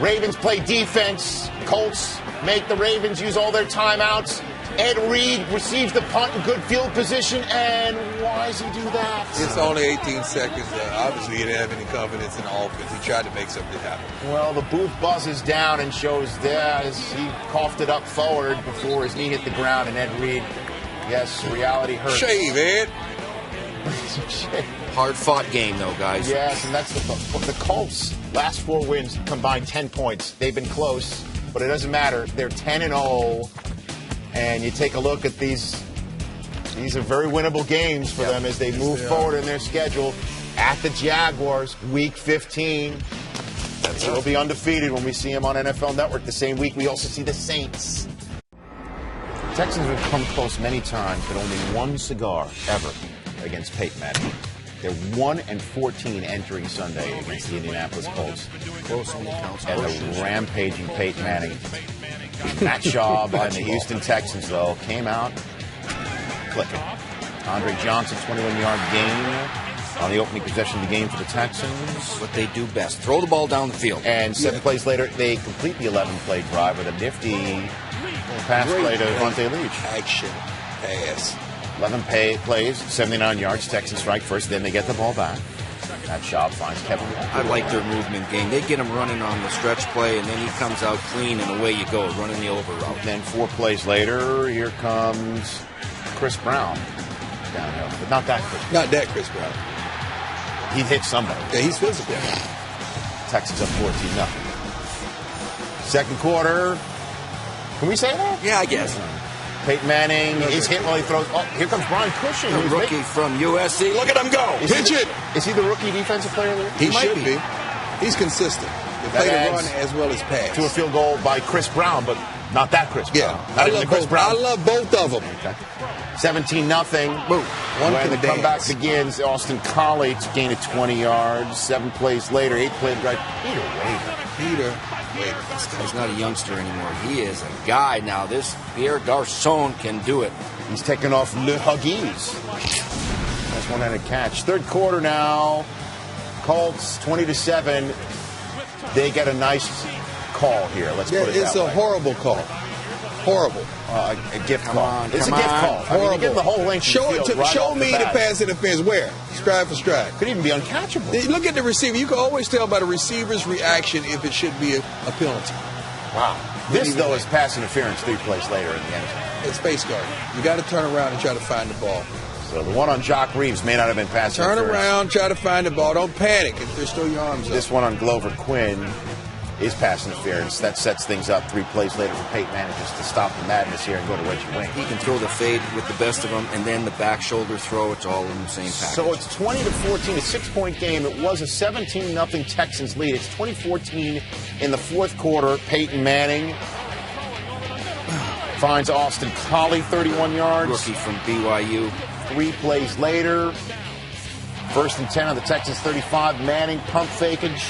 Ravens play defense. Colts make the Ravens use all their timeouts. Ed Reed receives the punt in good field position, and why does he do that? It's only 18 seconds. Obviously, he didn't have any confidence in the offense. He tried to make something happen. Well, the booth buzzes down and shows that as he coughed it up forward before his knee hit the ground, and Ed Reed, yes, reality hurts. Shave, Ed. Hard-fought game, though, guys. Yes, and that's the Colts' last 4 wins combined 10 points. They've been close, but it doesn't matter. They're 10-0. And you take a look at these are very winnable games for them as they move forward in their schedule at the Jaguars, Week 15. They'll be undefeated when we see them on NFL Network. The same week, we also see the Saints. The Texans have come close many times, but only one cigar ever against Peyton Manning. They're 1-14 entering Sunday against the Indianapolis Colts. Close on the counts. And the rampaging Peyton Manning. Matt Schaub and the Houston Texans, though, came out clicking. Andre Johnson, 21-yard gain on the opening possession of the game for the Texans. What they do best. Throw the ball down the field. And 7 plays later, they complete the 11-play drive with a nifty pass play to Devontae Leach. Action pass. 11 plays, 79 yards. Texans strike first, then they get the ball back. That Schaub finds Kevin Walker. I like their movement game. They get him running on the stretch play, and then he comes out clean, and away you go, running the over route. Then 4 plays later, here comes Chris Brown downhill. But not that Chris Brown. Not that Chris Brown. He hit somebody. Yeah, he's physical. Texans up 14-0. Second quarter. Can we say that? Yeah, I guess. Peyton Manning is hit while he throws. Oh, here comes Brian Cushing. The rookie from USC. Look at him go. Pitch it. Is he the rookie defensive player of the year? He should be. He's consistent. They play the run as well as pass. To a field goal by Chris Brown, but not that Chris Brown. Yeah. Not even Chris Brown. I love both of them. Okay. 17-0. Boom. When the comeback begins, Austin Collie gained 20 yards. 7 plays later, 8 plays right. Peter Wader. Waiter. This guy's not a youngster anymore. He is a guy now. This Pierre Garçon can do it. He's taking off Le Huggies. Nice one-handed catch. Third quarter now. Colts 20-7. They get a nice call here. Let's put it it's that a way. horrible call. Horrible. A gift Come call. on, It's come a gift on. call. I mean, Horrible. you give him the whole length Show of the it field to right show off me the bat. pass interference. Where? Stride for stride. Could even be uncatchable. Look at the receiver. You can always tell by the receiver's reaction if it should be a penalty. Wow. This, though, is pass interference 3 plays later in the end zone. It's face guard. You got to turn around and try to find the ball. So the one on Jock Reeves may not have been pass Turn interference. around, try to find the ball. Don't panic if there's still your arms up. This one on Glover Quinn is pass interference. That sets things up 3 plays later for Peyton Manning just to stop the madness here and go to Reggie Wayne. He can throw the fade with the best of them, and then the back shoulder throw. It's all in the same package. So it's 20-14, a 6-point game. It was a 17-0 Texans lead. It's 20-14 in the fourth quarter. Peyton Manning finds Austin Collie 31 yards. Rookie from BYU. 3 plays later. 1st and 10 on the Texans 35. Manning pump fakeage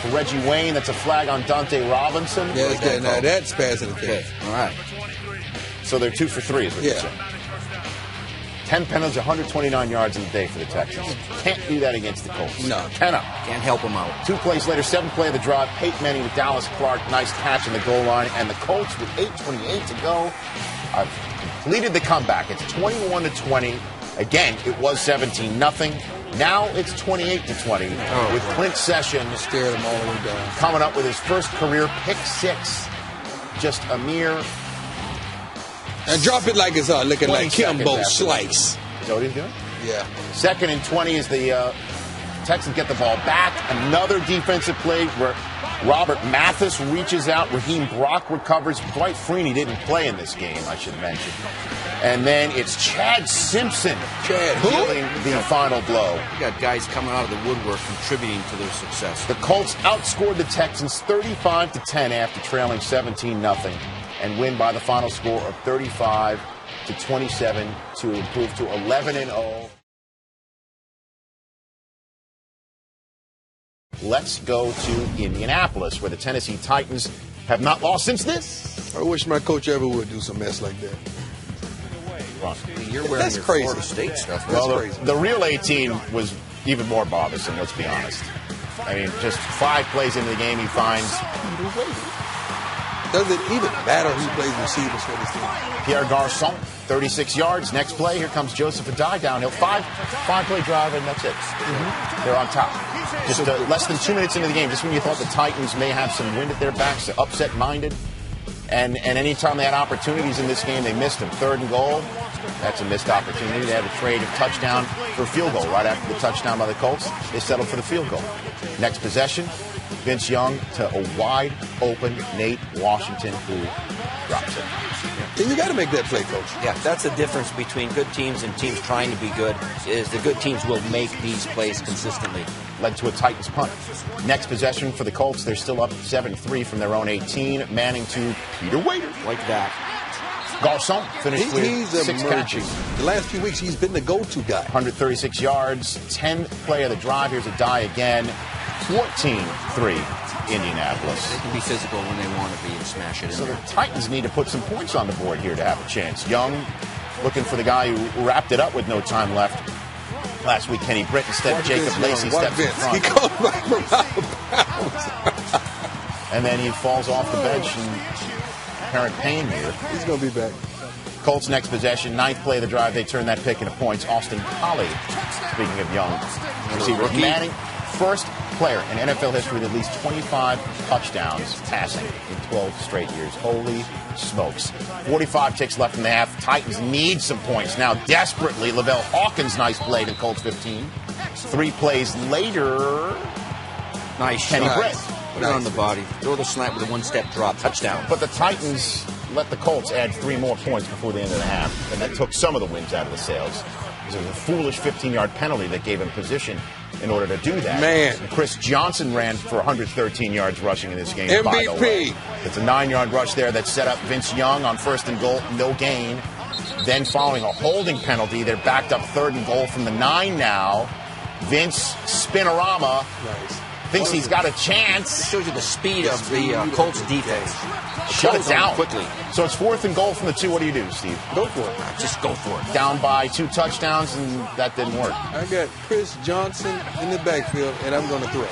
for Reggie Wayne. That's a flag on Dante Robinson. Yeah, now that's pass interference. Okay, all right. So they're 2 for 3 is what you're Yeah. saying. 10 penalties, 129 yards in the day for the Texans. Can't do that against the Colts. No. Cannot. Can't help him out. 2 plays later, 7th play of the drive. Peyton Manning with Dallas Clark. Nice catch on the goal line. And the Colts with 8:28 to go have completed the comeback. It's 21-20. Again, it was 17-0. Now it's 28-20 with Clint Sessions Stared him all the way down. coming up with his first career pick 6. Just a mere And drop it like it's looking 20 like Kimbo seconds after. Slice. Is that what he's doing? Yeah. 2nd and 20 as the Texans get the ball back. Another defensive play where Robert Mathis reaches out. Raheem Brock recovers. Dwight Freeney didn't play in this game, I should mention. And then it's Chad Simpson dealing the final blow. You got guys coming out of the woodwork contributing to their success. The Colts outscored the Texans 35-10 after trailing 17-0 and win by the final score of 35-27 to improve to 11-0. Let's go to Indianapolis, where the Tennessee Titans have not lost since this. I wish my coach ever would do some mess like that. You're wearing That's your crazy. Florida State stuff. Well, That's crazy. the real 18 was even more bothersome, let's be honest. I mean, just 5 plays into the game, he finds Does it even matter who plays receivers for this team? Pierre Garçon, 36 yards. Next play, here comes Joseph Adai downhill. 5-play drive, and that's it. They're on top. Just less than 2 minutes into the game, just when you thought the Titans may have some wind at their backs, they're upset-minded. And anytime they had opportunities in this game, they missed them. 3rd and goal, that's a missed opportunity. They had a trade of touchdown for a field goal right after the touchdown by the Colts. They settled for the field goal. Next possession, Vince Young to a wide-open Nate Washington, who drops it. And you got to make that play, coach. Yeah, that's the difference between good teams and teams trying to be good, is the good teams will make these plays consistently. Led to a Titans punt. Next possession for the Colts, they're still up 7-3 from their own 18. Manning to Peter Waiter. Like that. Garçon finished with He's 6 emerging. catches. The last few weeks, he's been the go-to guy. 136 yards, 10th play of the drive. Here's a die again. 14-3 Indianapolis. They can be physical when they want to be and smash it in So the there. Titans need to put some points on the board here to have a chance. Young looking for the guy who wrapped it up with no time left. Last week, Kenny Britt instead of Jacob Lacey steps in front. He comes back from out of bounds. And then he falls off the bench in apparent pain here. He's going to be back. Colts next possession, 9th play of the drive. They turn that pick into points. Austin Collie, speaking of young receivers. rookie. Manning, first player in NFL history with at least 25 touchdowns passing in 12 straight years. Holy smokes. 45 ticks left in the half. Titans need some points now desperately. Lavelle Hawkins, nice play to Colts 15. 3 plays later, Nice Kenny shot. Britt. Put it on the body. Throw the slant with a one-step drop. Touchdown. But the Titans let the Colts add 3 more points before the end of the half, and that took some of the wins out of the sails. It was a foolish 15-yard penalty that gave him position in order to do that. Man. And Chris Johnson ran for 113 yards rushing in this game, by the MVP. way. It's a 9-yard rush there that set up Vince Young on 1st and goal, no gain. Then following a holding penalty, they're backed up 3rd and goal from the 9 now. Vince Spinorama thinks he's got a chance. Shows you the speed of the Colts defense. Shut it down quickly. So it's 4th and goal from the 2. What do you do, Steve? Go for it. Just go for it. Down by 2 touchdowns, and that didn't work. I got Chris Johnson in the backfield, and I'm going to throw.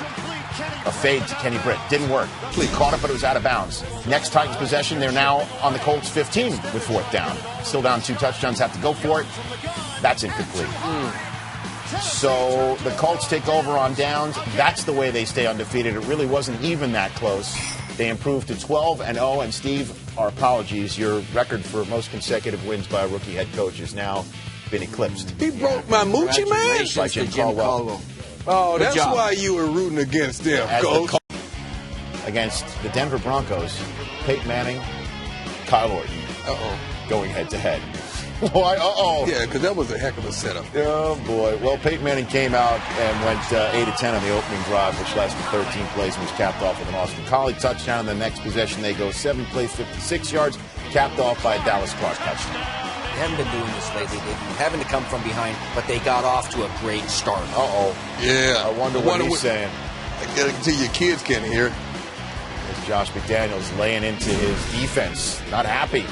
A fade to Kenny Britt. Didn't work. He caught it, but it was out of bounds. Next Titans possession, they're now on the Colts 15 with 4th down. Still down 2 touchdowns, have to go for it. That's incomplete. So the Colts take over on downs. That's the way they stay undefeated. It really wasn't even that close. They improved to 12-0. And Steve, our apologies. Your record for most consecutive wins by a rookie head coach has now been eclipsed. He broke my moochie, man. By Jim Caldwell. Oh, that's why you were rooting against them, Coach. Against the Denver Broncos, Peyton Manning, Kyle Orton. Going head-to-head. Why? Yeah, because that was a heck of a setup. Oh, boy. Well, Peyton Manning came out and went 8-10 on the opening drive, which lasted 13 plays and was capped off with an Austin Collie touchdown. The next possession, they go 7 plays, 56 yards, capped off by a Dallas Clark touchdown. They haven't been doing this lately. They've been having to come from behind, but they got off to a great start. Yeah. I wonder what he's saying. I got to tell your kids can't hear it. As Josh McDaniels laying into his defense. Not happy.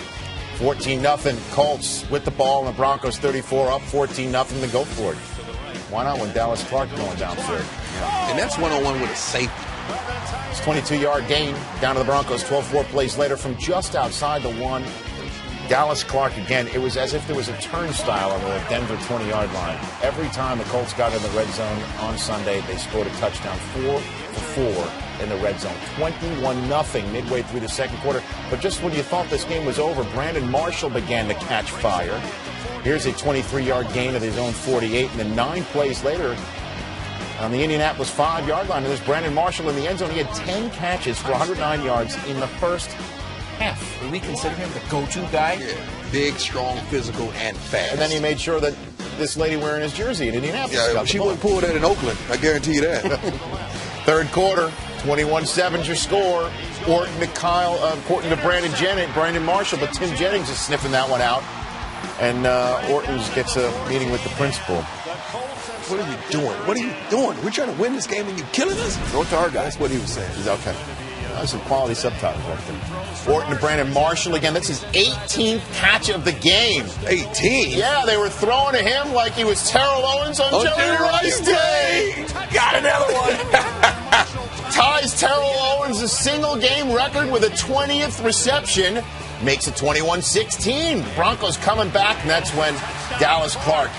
14-0 Colts with the ball, and the Broncos 34 up 14-0 to go for it. Why not when Dallas Clark going downfield? And that's one-on-one with a safety. It's 22-yard gain down to the Broncos 12-4 plays later from just outside the 1. Dallas Clark again. It was as if there was a turnstile on the Denver 20-yard line. Every time the Colts got in the red zone on Sunday, they scored a touchdown 4 for 4 in the red zone. 21-0 midway through the second quarter. But just when you thought this game was over, Brandon Marshall began to catch fire. Here's a 23-yard gain of his own 48, and then 9 plays later on the Indianapolis 5-yard line, and there's Brandon Marshall in the end zone. He had 10 catches for 109 yards in the first half. Would we consider him the go-to guy? Yeah. Big, strong, physical, and fast. And then he made sure that this lady wearing his jersey in Indianapolis got she wouldn't pull that in Oakland. I guarantee you that. Third quarter, 21-7 your score. Orton to Brandon Marshall, but Tim Jennings is sniffing that one out. And Orton gets a meeting with the principal. What are you doing? What are you doing? We're trying to win this game and you killing us? Go to our guy. That's what he was saying. He's okay. That's some quality subtitles right there. Orton to Brandon Marshall again. That's his 18th catch of the game. 18? Yeah, they were throwing to him like he was Terrell Owens on Jerry Rice Day. Got another one. Ties Terrell Owens' single-game record with a 20th reception. Makes it 21-16. Broncos coming back, and that's when Dallas Clark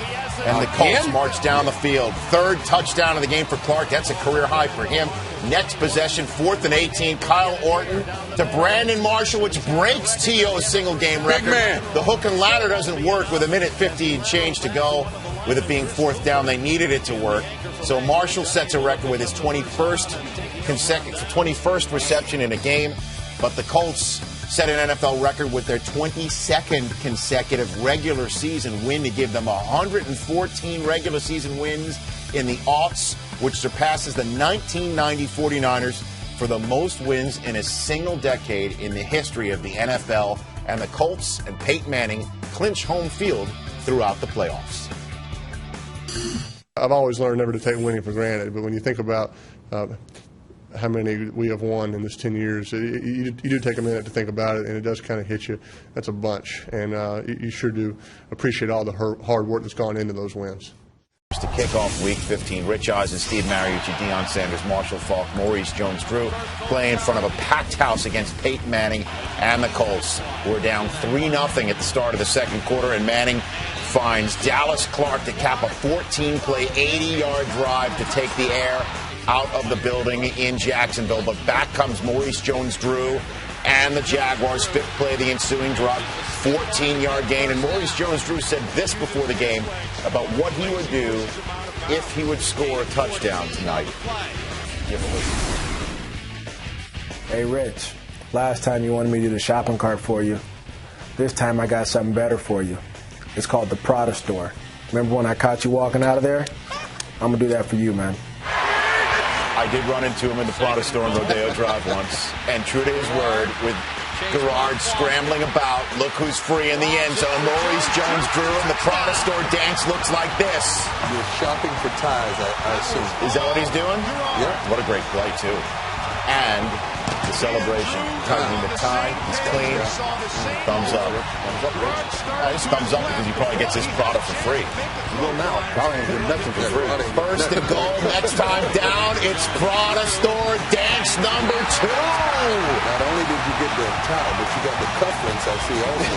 and the Colts march down the field. Third touchdown of the game for Clark. That's a career high for him. Next possession, 4th and 18. Kyle Orton to Brandon Marshall, which breaks T.O.'s single-game record. The hook and ladder doesn't work with 1:50 and change to go. With it being 4th down, they needed it to work. So Marshall sets a record with his 21st reception in a game. But the Colts set an NFL record with their 22nd consecutive regular season win to give them 114 regular season wins in the aughts, which surpasses the 1990 49ers for the most wins in a single decade in the history of the NFL. And the Colts and Peyton Manning clinch home field throughout the playoffs. I've always learned never to take winning for granted, but when you think about how many we have won in this 10 years, you do take a minute to think about it, and it does kind of hit you. That's a bunch, and you sure do appreciate all the hard work that's gone into those wins. To kick off Week 15, Rich Eisen, Steve Mariucci, Deion Sanders, Marshall Faulk, Maurice Jones-Drew play in front of a packed house against Peyton Manning and the Colts. We're down 3-0 at the start of the second quarter, and Manning finds Dallas Clark to cap a 14-play, 80-yard drive to take the air out of the building in Jacksonville. But back comes Maurice Jones-Drew and the Jaguars. 5th play of the ensuing drive, 14-yard gain. And Maurice Jones-Drew said this before the game about what he would do if he would score a touchdown tonight. Give a listen. Hey, Rich, last time you wanted me to do the shopping cart for you. This time I got something better for you. It's called the Prada Store. Remember when I caught you walking out of there? I'm going to do that for you, man. I did run into him in the Prada Store on Rodeo Drive once, and true to his word, with Garrard scrambling about. Look who's free in the end zone. Maurice Jones-Drew, and the Protestor dance looks like this. You're shopping for ties, I assume. Is that what he's doing? Yeah. What a great play, too. And the celebration. Tightening the tie. He's clean. Thumbs up. Thumbs up, Rich. It's thumbs up because he probably gets his product for free. He will now. Probably get nothing for free. First and goal. Next time down, it's Protestor dance number 2. Not only did you get the tie, but you got the cufflinks I see also.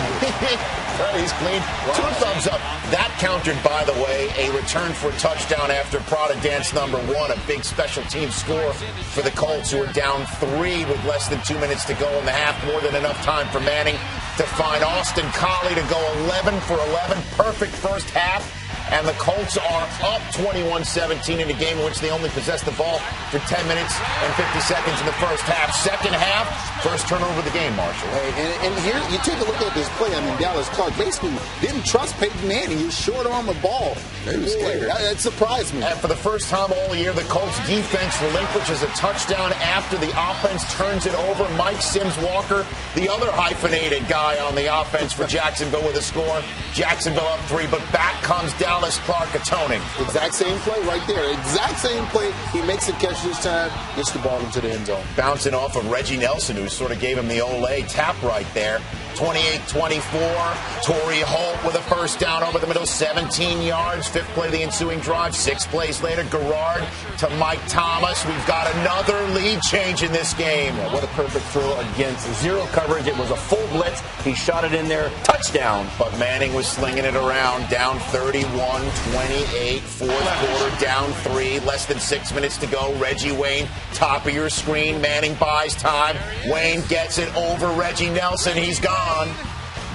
He's clean. Wow. 2 thumbs up. That countered, by the way, a return for a touchdown after Prada dance number 1. A big special team score for the Colts, who are down 3 with less than 2 minutes to go in the half. More than enough time for Manning to find Austin Collie to go 11 for 11. Perfect first half. And the Colts are up 21-17 in a game in which they only possessed the ball for 10 minutes and 50 seconds in the first half. Second half, first turnover of the game, Marshall. Hey, and here, you take a look at this play. I mean, Dallas Clark basically didn't trust Peyton Manning. He was short on the ball. That surprised me. And for the first time all year, the Colts defense relinquishes a touchdown after the offense turns it over. Mike Sims-Walker, the other hyphenated guy on the offense for Jacksonville with a score. Jacksonville up 3, but back comes Dallas Clark atoning. Exact same play right there. Exact same play. He makes the catch this time, gets the ball into the end zone. Bouncing off of Reggie Nelson, who sort of gave him the Olay tap right there. 28-24. Torrey Holt with a first down over the middle, 17 yards. 5th play of the ensuing drive. 6 plays later, Garrard to Mike Thomas. We've got another lead change in this game. Yeah, what a perfect throw against zero coverage. It was a full blitz. He shot it in there. Touchdown. But Manning was slinging it around. Down 31-28. Fourth quarter, down 3. Less than 6 minutes to go. Reggie Wayne, top of your screen. Manning buys time. Wayne gets it over Reggie Nelson. He's gone.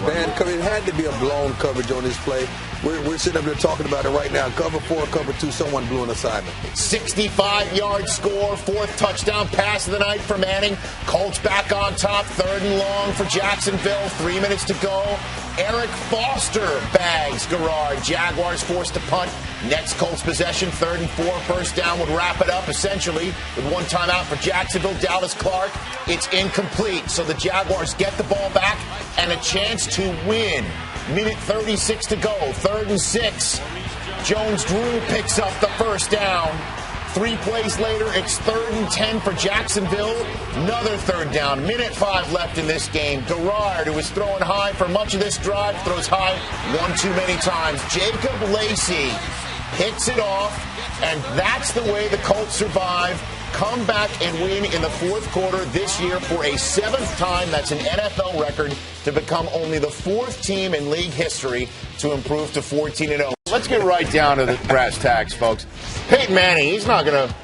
Man, it had to be a blown coverage on this play. We're sitting up there talking about it right now. Cover 4, cover 2, someone blew an assignment. 65-yard score, 4th touchdown pass of the night for Manning. Colts back on top, 3rd and long for Jacksonville. 3 minutes to go. Eric Foster bags Garrard. Jaguars forced to punt. Next Colts possession, 3rd and 4. First down would wrap it up, essentially, with 1 timeout for Jacksonville. Dallas Clark, it's incomplete. So the Jaguars get the ball back and a chance to win. Minute 36 to go, 3rd and 6. Jones-Drew picks up the first down. 3 plays later, it's 3rd and 10 for Jacksonville. Another 3rd down. Minute 5 left in this game. Garrard, who was throwing high for much of this drive, throws high 1 too many times. Jacob Lacey hits it off, and that's the way the Colts survive. Come back and win in the 4th quarter this year for a 7th time. That's an NFL record to become only the 4th team in league history to improve to 14-0. Let's get right down to the brass tacks, folks. Peyton Manning, he's not going to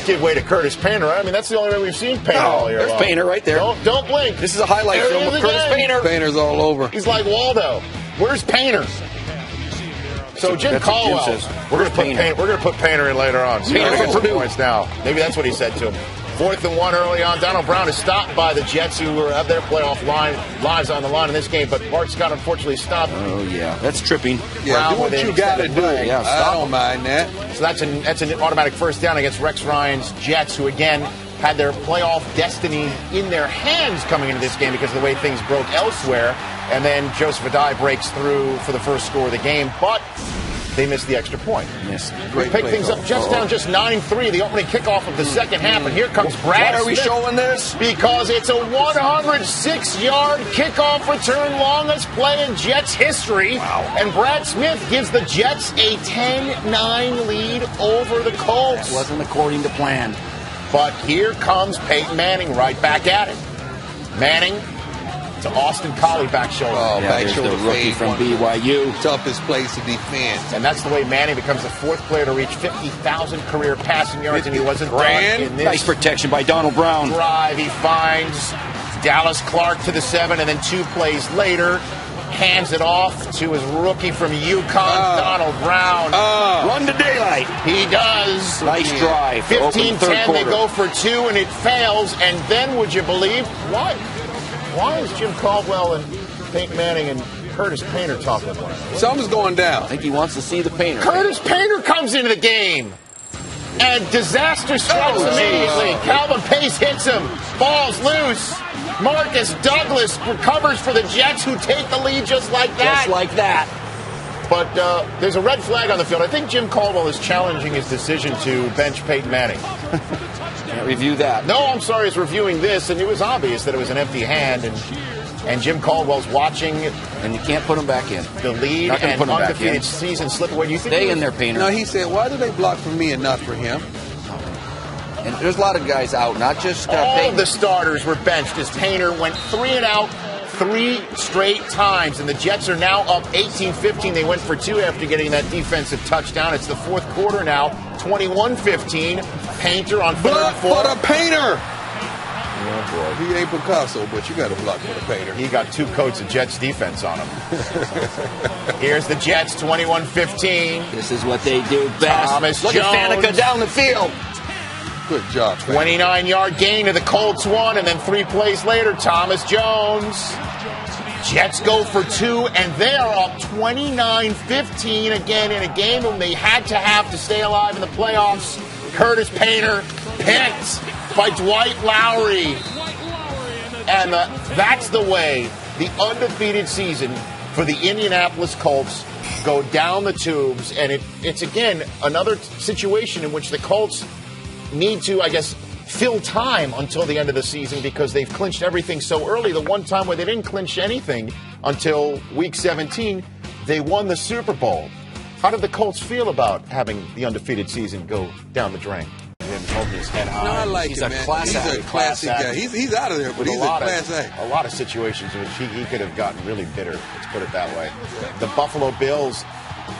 give way to Curtis Painter. I mean, that's the only way we've seen Painter all year long. There's Painter right there. Don't blink. This is a highlight film of Curtis Painter. Painter's all over. He's like Waldo. Where's Painter? So Jim Caldwell, we're going to put Painter in later on. Painter for Purdue points now. Maybe that's what he said to him. 4th and 1 early on. Donald Brown is stopped by the Jets, who have their playoff lives on the line in this game. But Bart Scott unfortunately stopped. Oh yeah, that's tripping. Yeah, do what you got to do. Yeah, I don't mind that. So that's an automatic first down against Rex Ryan's Jets, who again had their playoff destiny in their hands coming into this game because of the way things broke elsewhere. And then Joseph Adai breaks through for the first score of the game, but they missed the extra point. Yes. We pick things up down just 9-3, the opening kickoff of the second half. And here comes Brad Why are we Smith, showing this? Because it's a 106-yard kickoff return, longest play in Jets history. Wow. And Brad Smith gives the Jets a 10-9 lead over the Colts. That wasn't according to plan. But here comes Peyton Manning right back at it. Manning to Austin Collie back shoulder. Oh, Yeah, back shoulder the rookie fade, from one of the BYU. toughest place to defend. And that's the way Manning becomes the 4th player to reach 50,000 career passing yards, and he wasn't done in this Nice protection by Donald Brown. drive. He finds Dallas Clark to the 7, and then 2 plays later, hands it off to his rookie from UConn, Donald Brown. Run to daylight. He does. Nice drive. 15-10, they go for 2, and it fails. And then, would you believe, why is Jim Caldwell and Peyton Manning and Curtis Painter talking about it? Something's going down. I think he wants to see the Painter. Curtis Painter comes into the game. And disaster strikes immediately. Calvin Pace hits him. Falls loose. Marcus Douglas recovers for the Jets, who take the lead just like that. Just like that. But there's a red flag on the field. I think Jim Caldwell is challenging his decision to bench Peyton Manning. Can't review that. No, I'm sorry, he's reviewing this, and it was obvious that it was an empty hand, and Jim Caldwell's watching. And you can't put him back in. The lead and undefeated season slip away. Do you think stay in there, Painter? No, he said, why do they block for me and not for him? And there's a lot of guys out, not just all Peyton. of the starters were benched as Painter went 3 and out 3 straight times, and the Jets are now up 18-15. They went for 2 after getting that defensive touchdown. It's the fourth quarter now, 21-15. Painter on 3rd and 4. For the Painter! Oh, boy. He ain't Picasso, but you got to block for the Painter. He got 2 coats of Jets defense on him. Here's the Jets, 21-15. This is what they do best. Thomas Look Jones. at Faneca down the field. Good job. 29-yard gain to the Colts 1, and then 3 plays later, Thomas Jones. Jets go for 2, and they are up 29-15 again in a game when they had to have to stay alive in the playoffs. Curtis Painter picked by Dwight Lowry. And that's the way the undefeated season for the Indianapolis Colts go down the tubes. And it's again, another situation in which the Colts need to, I guess, fill time until the end of the season because they've clinched everything so early. The one time where they didn't clinch anything until week 17, they won the Super Bowl. How did the Colts feel about having the undefeated season go down the drain? Him holding his head high. No, I like he's it, a man. Class he's a classic guy. He's out of there, but he's a class A. A lot of situations in which he could have gotten really bitter, let's put it that way. The Buffalo Bills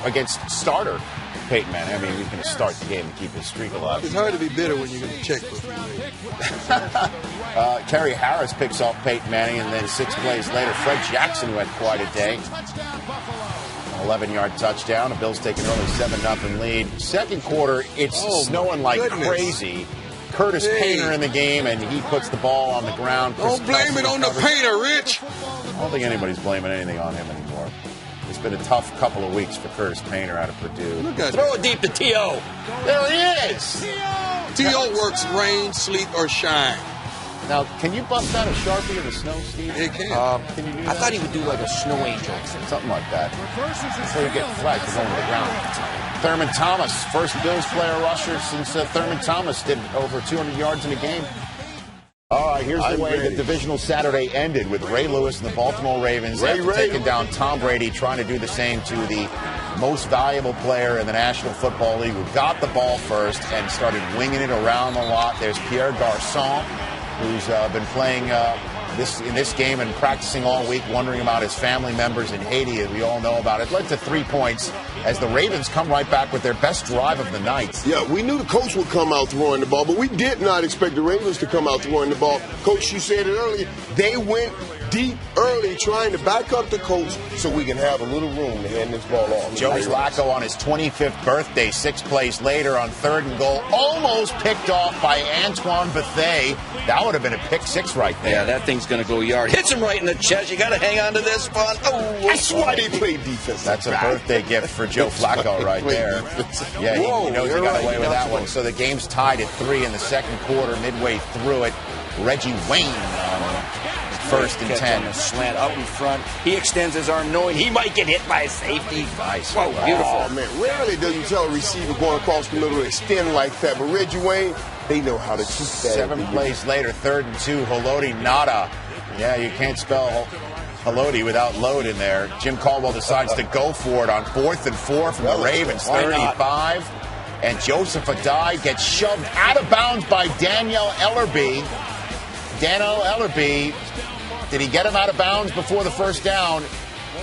against starter Peyton Manning. I mean, he's going to start the game and keep his streak alive. It's hard to be bitter when you're going to check for a few Terry Harris picks off Peyton Manning, and then 6 plays later, Fred Jackson went quite a day. 11-yard touchdown. The Bills take an early 7-0 lead. Second quarter, it's snowing like crazy. Curtis Painter in the game, and he puts the ball on the ground. Don't blame it on the Painter, Rich. I don't think anybody's blaming anything on him anymore. It's been a tough couple of weeks for Curtis Painter out of Purdue. Throw it deep to T.O. There he is. T.O. works rain, sleet, or shine. Now, can you bust out a Sharpie in the snow, Steve? It can. Can you do that? I thought he would do like a snow angel. Something like that. So you get flagged for going to the ground. Thurman Thomas, first Bills player rusher since Thurman Thomas did over 200 yards in a game. All right, here's the way the divisional Saturday ended with Ray Lewis and the Baltimore Ravens after taking down Tom Brady, trying to do the same to the most valuable player in the National Football League, who got the ball first and started winging it around the lot. There's Pierre Garçon, who's been playing in this game and practicing all week, wondering about his family members in Haiti, as we all know about. It led to 3 points as the Ravens come right back with their best drive of the night. Yeah, we knew the Colts would come out throwing the ball, but we did not expect the Ravens to come out throwing the ball. Coach, you said it earlier, they went deep early trying to back up the Colts so we can have a little room to hand this ball off. Joe Flacco on his 25th birthday, 6 plays later on 3rd and goal, almost picked off by Antoine Bethea. That would have been a pick 6 right there. Yeah, that thing's going to go yard. Hits him right in the chest. You got to hang on to this one. Oh, that's why they play defense. That's a birthday gift for Joe Flacco right there. Yeah, he knows he got away with that one. So the game's tied at 3 in the second quarter. Midway through it, Reggie Wayne first and 10. A slant out in front. He extends his arm knowing he might get hit by a safety. Nice. Whoa, beautiful. Oh, man, rarely do you tell a receiver going across the middle to extend like that. But Reggie Wayne, they know how to keep that. 7 plays later, 3rd and 2, Haloti Nada. Yeah, you can't spell Haloti without load in there. Jim Caldwell decides to go for it on 4th and 4 from the Ravens, 35. And Joseph Adai gets shoved out of bounds by Daniel Ellerbe. Daniel Ellerbe, did he get him out of bounds before the first down?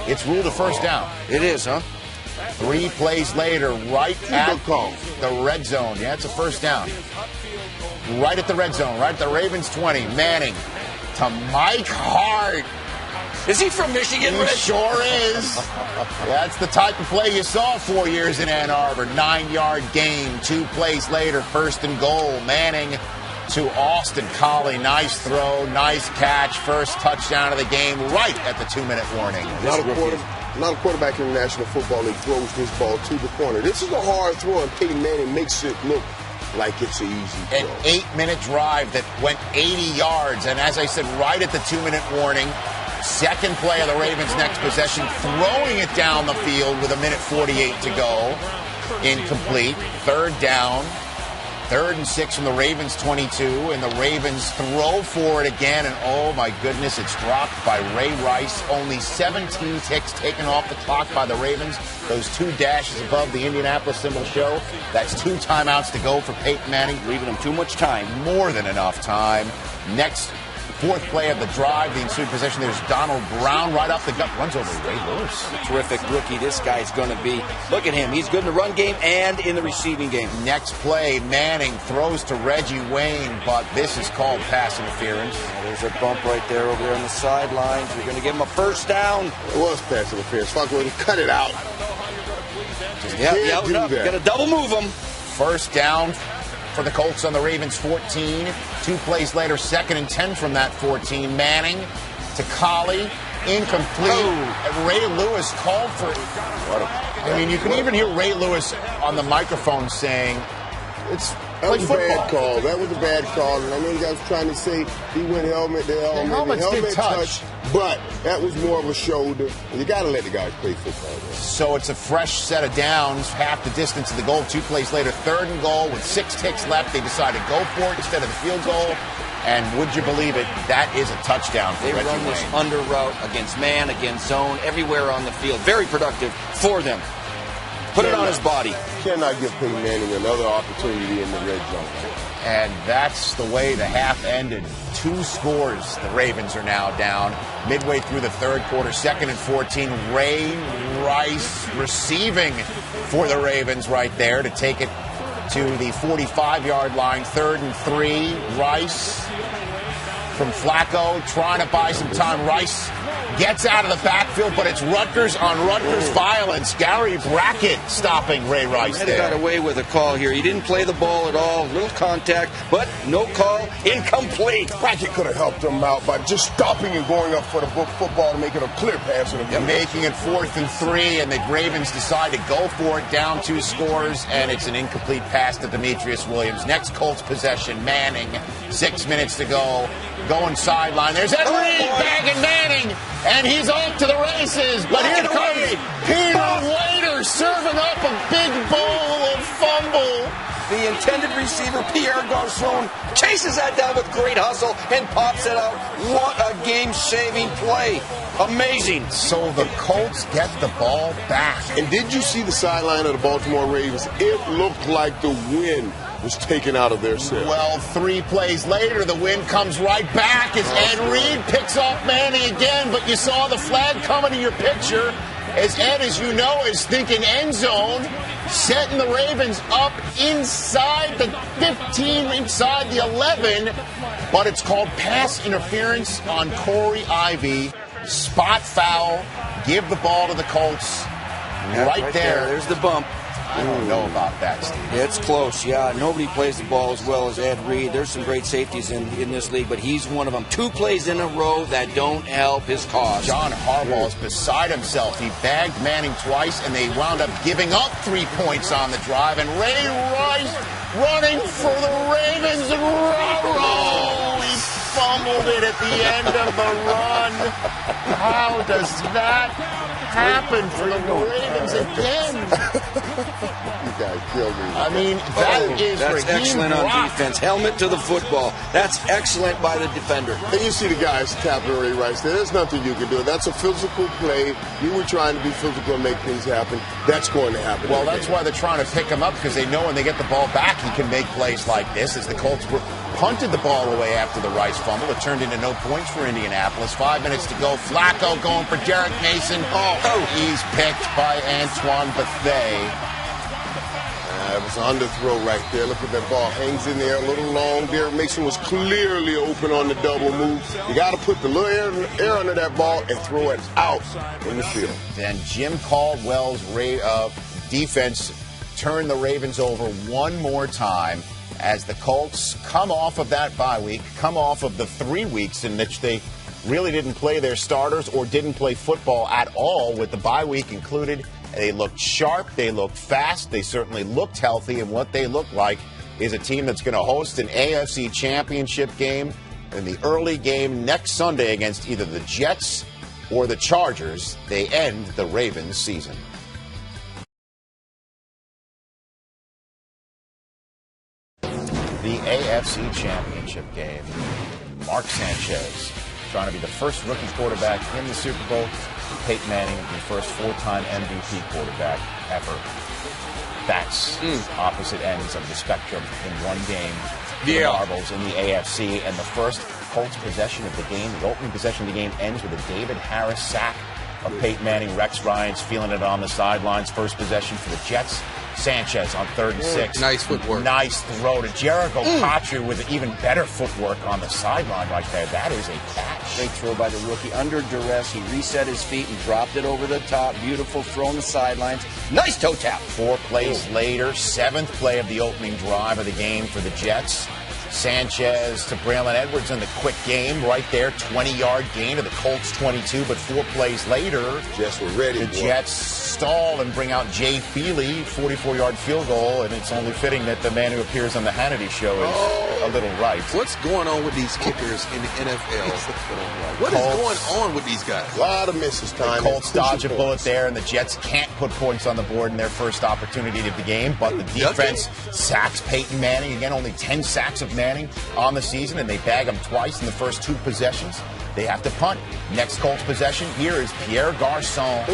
It's ruled a first down. It is, huh? 3 plays later, right at the red zone. Yeah, it's a first down. Right at the red zone, right at the Ravens 20. Manning to Mike Hart. Is he from Michigan? He sure is. That's the type of play you saw 4 years in Ann Arbor. 9-yard gain. 2 plays later, 1st and goal. Manning to Austin Collie. Nice throw, nice catch. First touchdown of the game right at the 2-minute warning. A lot of quarterback in the National Football League throws this ball to the corner. This is a hard throw, and Peyton Manning makes it look like it's an easy An 8-minute drive that went 80 yards. And as I said, right at the 2-minute warning, second play of the Ravens' next possession, throwing it down the field with 1:48 to go. Incomplete. Third down. 3rd and 6 from the Ravens 22, and the Ravens throw for it again, and oh my goodness, it's dropped by Ray Rice. Only 17 ticks taken off the clock by the Ravens. Those 2 dashes above the Indianapolis symbol show. That's 2 timeouts to go for Peyton Manning. Leaving him too much time. More than enough time. Next, 4th play of the drive, the ensuing possession. There's Donald Brown right off the gut, runs over Ray Lewis. A terrific rookie this guy's going to be. Look at him. He's good in the run game and in the receiving game. Next play, Manning throws to Reggie Wayne, but this is called pass interference. There's a bump right there over there on the sidelines. You're going to give him a first down. It was pass interference. Fuck with him. Cut it out. Yeah, do that. Got to double move him. First down for the Colts on the Ravens 14. 2 plays later, 2nd and 10 from that 14. Manning to Collie. Incomplete. Oh. Ray Lewis called for it. I mean, you can even hear Ray Lewis on the microphone saying, that was a bad call. That was a bad call. And I know you guys were trying to say he went helmet to helmet. The helmet touch. But that was more of a shoulder. You got to let the guys play football. Man. So it's a fresh set of downs, half the distance to the goal. 2 plays later, 3rd and goal with 6 ticks left. They decided to go for it instead of the field goal. And would you believe it, that is a touchdown for They Reggie run this Wayne. under route against man, against zone, everywhere on the field. Very productive for them. Put it on his body. Cannot give Peyton Manning another opportunity in the red zone. And that's the way the half ended. 2 scores. The Ravens are now down. Midway through the 3rd quarter, 2nd and 14. Ray Rice receiving for the Ravens right there to take it to the 45-yard line. 3rd and 3. Rice from Flacco trying to buy some time. Rice gets out of the backfield, but it's Rutgers on Rutgers violence. Gary Brackett stopping Ray Rice there. He got away with a call here. He didn't play the ball at all. Little contact, but no call. Incomplete. Brackett could have helped him out by just stopping and going up for the football to make it a clear pass. Making it 4th and 3, and the Ravens decide to go for it, down 2 scores, and it's an incomplete pass to Demetrius Williams. Next Colts possession, Manning. 6 minutes to go. Going sideline. There's Ed Reed bagging Manning, and he's off to the races. But here comes Peter Waiter serving up a big bowl of fumble. The intended receiver, Pierre Garçon, chases that down with great hustle and pops it out. What a game-saving play. Amazing. So the Colts get the ball back. And did you see the sideline of the Baltimore Ravens? It looked like the wind was taken out of their sail. Well, 3 plays later, the wind comes right back as Ed Reed picks off Manning again, but you saw the flag coming to your picture as Ed, as you know, is thinking end zone, setting the Ravens up inside the 15, inside the 11, but it's called pass interference on Corey Ivy. Spot foul, give the ball to the Colts. Right there. There's the bump. I don't know about that, Steve. It's close, yeah. Nobody plays the ball as well as Ed Reed. There's some great safeties in this league, but he's one of them. 2 plays in a row that don't help his cause. John Harbaugh is beside himself. He bagged Manning twice, and they wound up giving up 3 points on the drive. And Ray Rice running for the Ravens. He fumbled it at the end of the run. How does that happen for the Ravens again? You guys killed me. I mean, that's excellent on defense. Helmet to the football. That's excellent by the defender. And you see the guys tapping Ray Rice there. There's nothing you can do. That's a physical play. You were trying to be physical and make things happen. That's going to happen. Well, that's why they're trying to pick him up, because they know when they get the ball back, he can make plays like this. As the Colts punted the ball away after the Rice fumble, it turned into no points for Indianapolis. 5 minutes to go. Flacco going for Derek Mason. He's picked by Antoine Bethea. It was an underthrow right there. Look at that ball. Hangs in there a little long. Derek Mason was clearly open on the double move. You got to put the little air under that ball and throw it out in the field. Then Jim Caldwell's defense turned the Ravens over one more time as the Colts come off of that bye week, come off of the 3 weeks in which they really didn't play their starters or didn't play football at all, with the bye week included. They looked sharp, they looked fast, they certainly looked healthy, and what they looked like is a team that's going to host an AFC Championship game in the early game next Sunday against either the Jets or the Chargers. They end the Ravens season. The AFC Championship game. Mark Sanchez trying to be the first rookie quarterback in the Super Bowl. Peyton Manning, the first four-time MVP quarterback ever. That's opposite ends of the spectrum in one game. The marbles in the AFC, and the first Colts possession of the game, the opening possession of the game, ends with a David Harris sack of Peyton Manning. Rex Ryan's feeling it on the sidelines. First possession for the Jets. Sanchez on 3rd and 6. Nice footwork. Nice throw to Jericho Cotchery with even better footwork on the sideline right there. That is a catch. Great throw by the rookie. Under duress, he reset his feet and dropped it over the top. Beautiful throw on the sidelines. Nice toe tap. 4 plays later, 7th play of the opening drive of the game for the Jets. Sanchez to Braylon Edwards in the quick game right there. 20-yard gain to the Colts 22, but 4 plays later, Jets were ready. The Jets stall and bring out Jay Feely, 44-yard field goal, and it's only fitting that the man who appears on the Hannity show is a little right. What's going on with these kickers in the NFL? What is going on with these guys? A lot of misses time. The Colts dodge a bullet there, and the Jets can't put points on the board in their first opportunity of the game, but the defense sacks Peyton Manning. Again, only 10 sacks of Manning on the season, and they bag him twice in the first 2 possessions. They have to punt. Next Colts possession here is Pierre Garçon.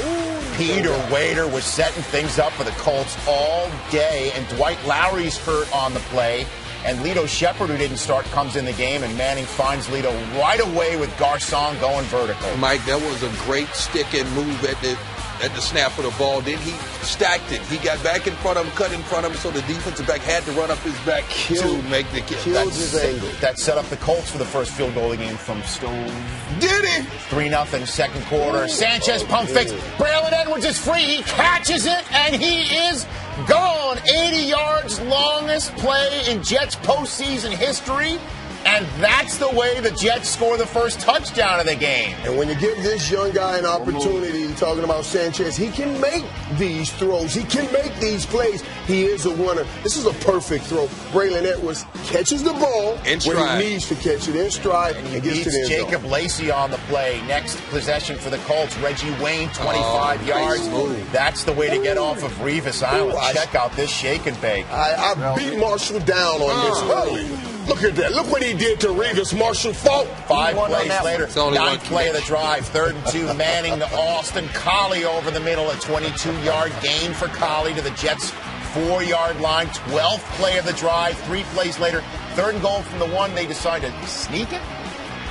Peter Wader was setting things up for the Colts all day, and Dwight Lowry's hurt on the play. And Lito Shepherd, who didn't start, comes in the game, and Manning finds Lito right away with Garçon going vertical. Mike, that was a great stick-in move at the snap of the ball. Then he stacked it. He got back in front of him, cut in front of him, so the defensive back had to run up his back to make the kick. That set up the Colts for the first field goal of the game from Stone. Did he? 3-0 second quarter. Sanchez pump fakes. Braylon Edwards is free. He catches it, and he is gone. 80 yards, longest play in Jets postseason history. And that's the way the Jets score the first touchdown of the game. And when you give this young guy an opportunity, talking about Sanchez, he can make these throws. He can make these plays. He is a winner. This is a perfect throw. Braylon Edwards catches the ball when he needs to catch it in stride and gets to the end zone. Jacob Lacey on the play. Next possession for the Colts, Reggie Wayne, 25 yards. That's the way to get off of Revis Island. Check out this shake and bake. I beat Marshall down on this early. Look at that. Look what he did to Revis. Marshall fought. 5 plays later, 9th play of the drive, 3rd and 2. Manning to Austin Collie over the middle, a 22-yard gain for Collie to the Jets' 4-yard line. 12th play of the drive, 3 plays later, 3rd and goal from the 1. They decide to sneak it.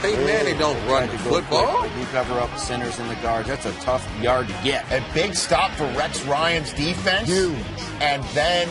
Peyton Manning don't run the football. They do cover up the centers and the guards. That's a tough yard to get. A big stop for Rex Ryan's defense. Huge. And then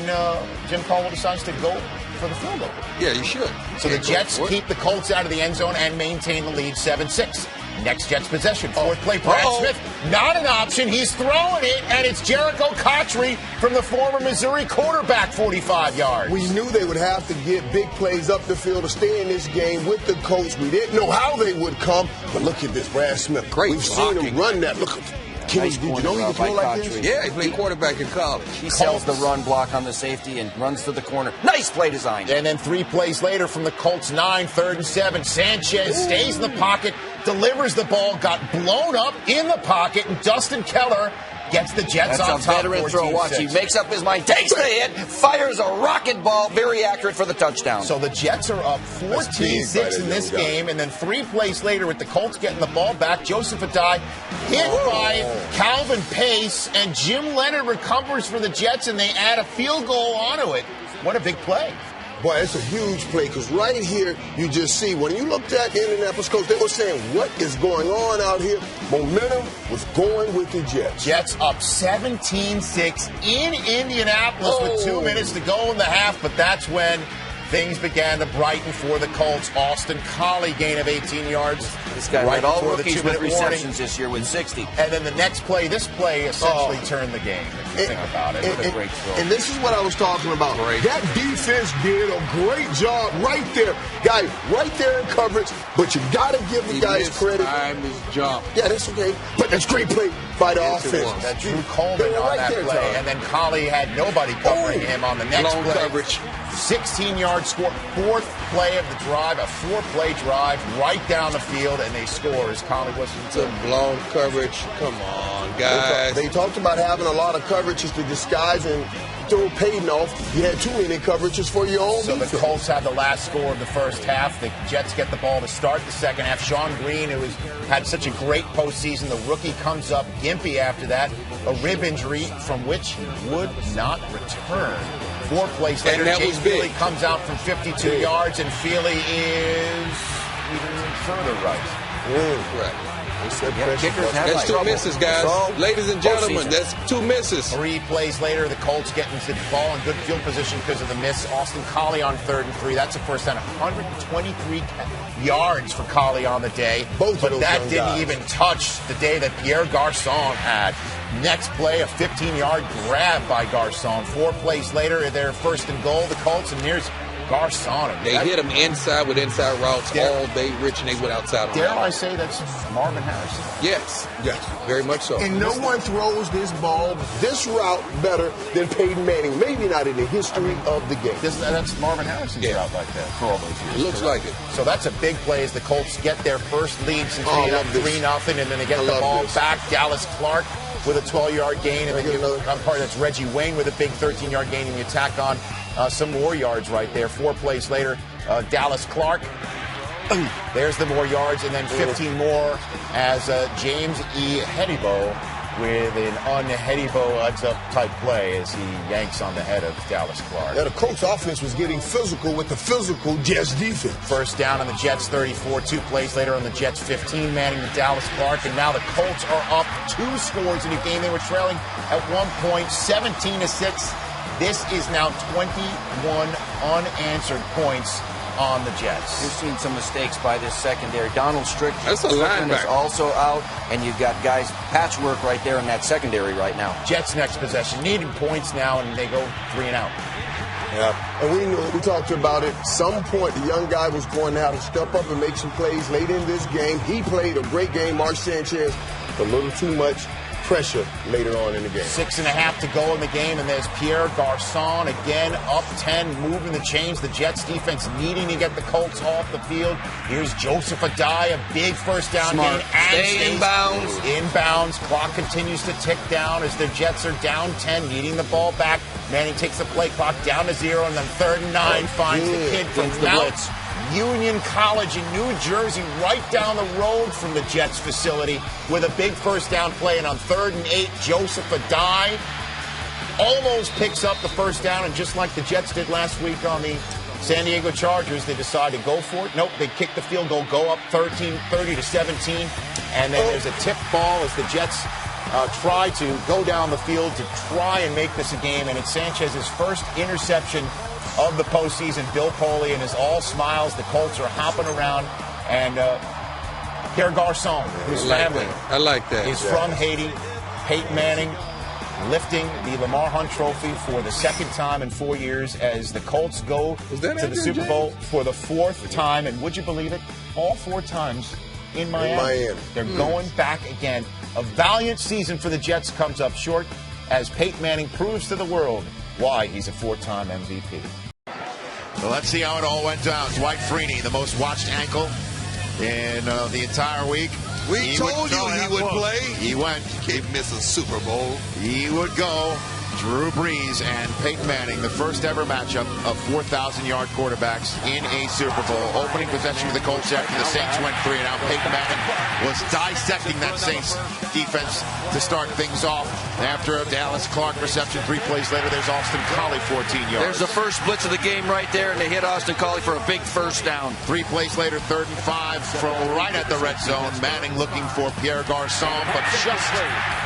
Jim Caldwell decides to go for the field goal. Yeah, you should. So the Jets keep the Colts out of the end zone and maintain the lead 7-6. Next Jets possession. 4th play, Brad Smith. Not an option. He's throwing it, and it's Jericho Cotchery from the former Missouri quarterback, 45 yards. We knew they would have to get big plays up the field to stay in this game with the Colts. We didn't know how they would come, but look at this, Brad Smith. Great We've seen him run that. Look at Nice did you know he could throw like this? Yeah, he played quarterback in college. He sells the run block on the safety and runs to the corner. Nice play design. And then 3 plays later from the Colts 9, 3rd and 7. Sanchez stays in the pocket, delivers the ball, got blown up in the pocket, and Dustin Keller gets the Jets on top. That's a veteran throw. Watch, he makes up his mind, takes the hit, fires a rocket ball, very accurate for the touchdown. So the Jets are up 14-6 in this game, and then 3 plays later with the Colts getting the ball back, Joseph Adai hit by Calvin Pace, and Jim Leonard recovers for the Jets, and they add a field goal onto it. What a big play. Boy, it's a huge play because right here you just see when you looked at Indianapolis Colts, they were saying, what is going on out here? Momentum was going with the Jets. Jets up 17-6 in Indianapolis with 2 minutes to go in the half, but that's when things began to brighten for the Colts. Austin Collie, gain of 18 yards. This guy led all rookies with receptions this year with 60. And then the next play, this play essentially turned the game, if you think about it. What a great throw. And this is what I was talking about. That defense did a great job right there. Guy, right there in coverage, but you got to give the guys credit. His jump. Yeah, that's okay. But that's great play by the offense. That Drew Coleman on that play. And then Collie had nobody covering him on the next play. Coverage. 16-yard score, fourth play of the drive, a four-play drive right down the field, and they score. As Conley was some blown coverage. Come on, guys. They talked about having a lot of coverages to disguise and throw Payton off. You had too many coverages for your own defense. The Colts have the last score of the first half. The Jets get the ball to start the second half. Sean Green, who had such a great postseason, the rookie comes up gimpy after that. A rib injury from which he would not return. 4 plays later, James Feely comes out from 52 yards, and Feely is even further right. Right. That's 2 misses, guys. Ladies and gentlemen, that's 2 misses. 3 plays later, the Colts getting the ball in good field position because of the miss. Austin Collie on 3rd and 3. That's a first down. 123 yards for Collie on the day. But that didn't even touch the day that Pierre Garçon had. Next play, a 15-yard grab by Garçon. 4 plays later, they're 1st and goal, the Colts, and here's Garçon. They hit him inside with inside routes all day, Rich, and they went outside. Dare I say that's Marvin Harrison? Yes, very much so. And no one throws this ball, this route better than Peyton Manning. Maybe not in the history of the game. That's Marvin Harrison's route like that for all those years. It looks like it. So that's a big play as the Colts get their first lead since they get up 3-0, and then they get the ball back. Dallas Clark with a 12-yard gain, and then that's Reggie Wayne with a big 13-yard gain, and the attack on some more yards right there. 4 plays later, Dallas Clark. There's the more yards, and then 15 more as James E. Hedibo with an un-Hedibo heads-up type play as he yanks on the head of Dallas Clark. Yeah, the Colts offense was getting physical with the physical Jets defense. First down on the Jets 34, 2 plays later on the Jets 15, manning the Dallas Clark, and now the Colts are up 2 scores in a game they were trailing at one point, 17-6. This is now 21 unanswered points on the Jets. You're seeing some mistakes by this secondary. Donald Strickland is also out, and you've got guys patchwork right there in that secondary right now. Jets next possession, needing points now, and they go 3 and out. Yeah, and we talked about it. Some point, the young guy was going to have to step up and make some plays late in this game. He played a great game. Mark Sanchez, a little too much pressure later on in the game. 6.5 to go in the game, and there's Pierre Garçon again up 10, moving the chains. The Jets defense needing to get the Colts off the field. Here's Joseph Adai, a big first down gain. Stay inbounds. Inbounds. Clock continues to tick down as the Jets are down 10, needing the ball back. Manning takes the play clock down to 0, and then 3rd and 9 finds the kid from Mount Union College in New Jersey, right down the road from the Jets facility, with a big first down play. And on 3rd and 8, Joseph Adai almost picks up the first down, and just like the Jets did last week on the San Diego Chargers, they decide to go for it. Nope, they kick the field goal, go up 30-17, and then there's a tip ball as the Jets try to go down the field to try and make this a game, and it's Sanchez's first interception of the postseason. Bill Polian is all smiles. The Colts are hopping around, and Pierre Garçon, whose family is from Haiti. Peyton Manning lifting the Lamar Hunt Trophy for the 2nd time in 4 years as the Colts go to the Super Bowl for the 4th time, and would you believe it? All 4 times in Miami. They're going back again. A valiant season for the Jets comes up short as Peyton Manning proves to the world why he's a 4-time MVP. Well, let's see how it all went down. Dwight Freeney, the most watched ankle in the entire week. We told you he would play. He went. He can't miss a Super Bowl. He would go. Drew Brees and Peyton Manning, the first ever matchup of 4,000-yard quarterbacks in a Super Bowl. Opening possession with the Colts after the Saints went 3 and out. Peyton Manning was dissecting that Saints defense to start things off. After a Dallas Clark reception, 3 plays later, there's Austin Collie, 14 yards. There's the first blitz of the game right there, and they hit Austin Collie for a big first down. 3 plays later, 3rd and 5 from right at the red zone. Manning looking for Pierre Garçon, but just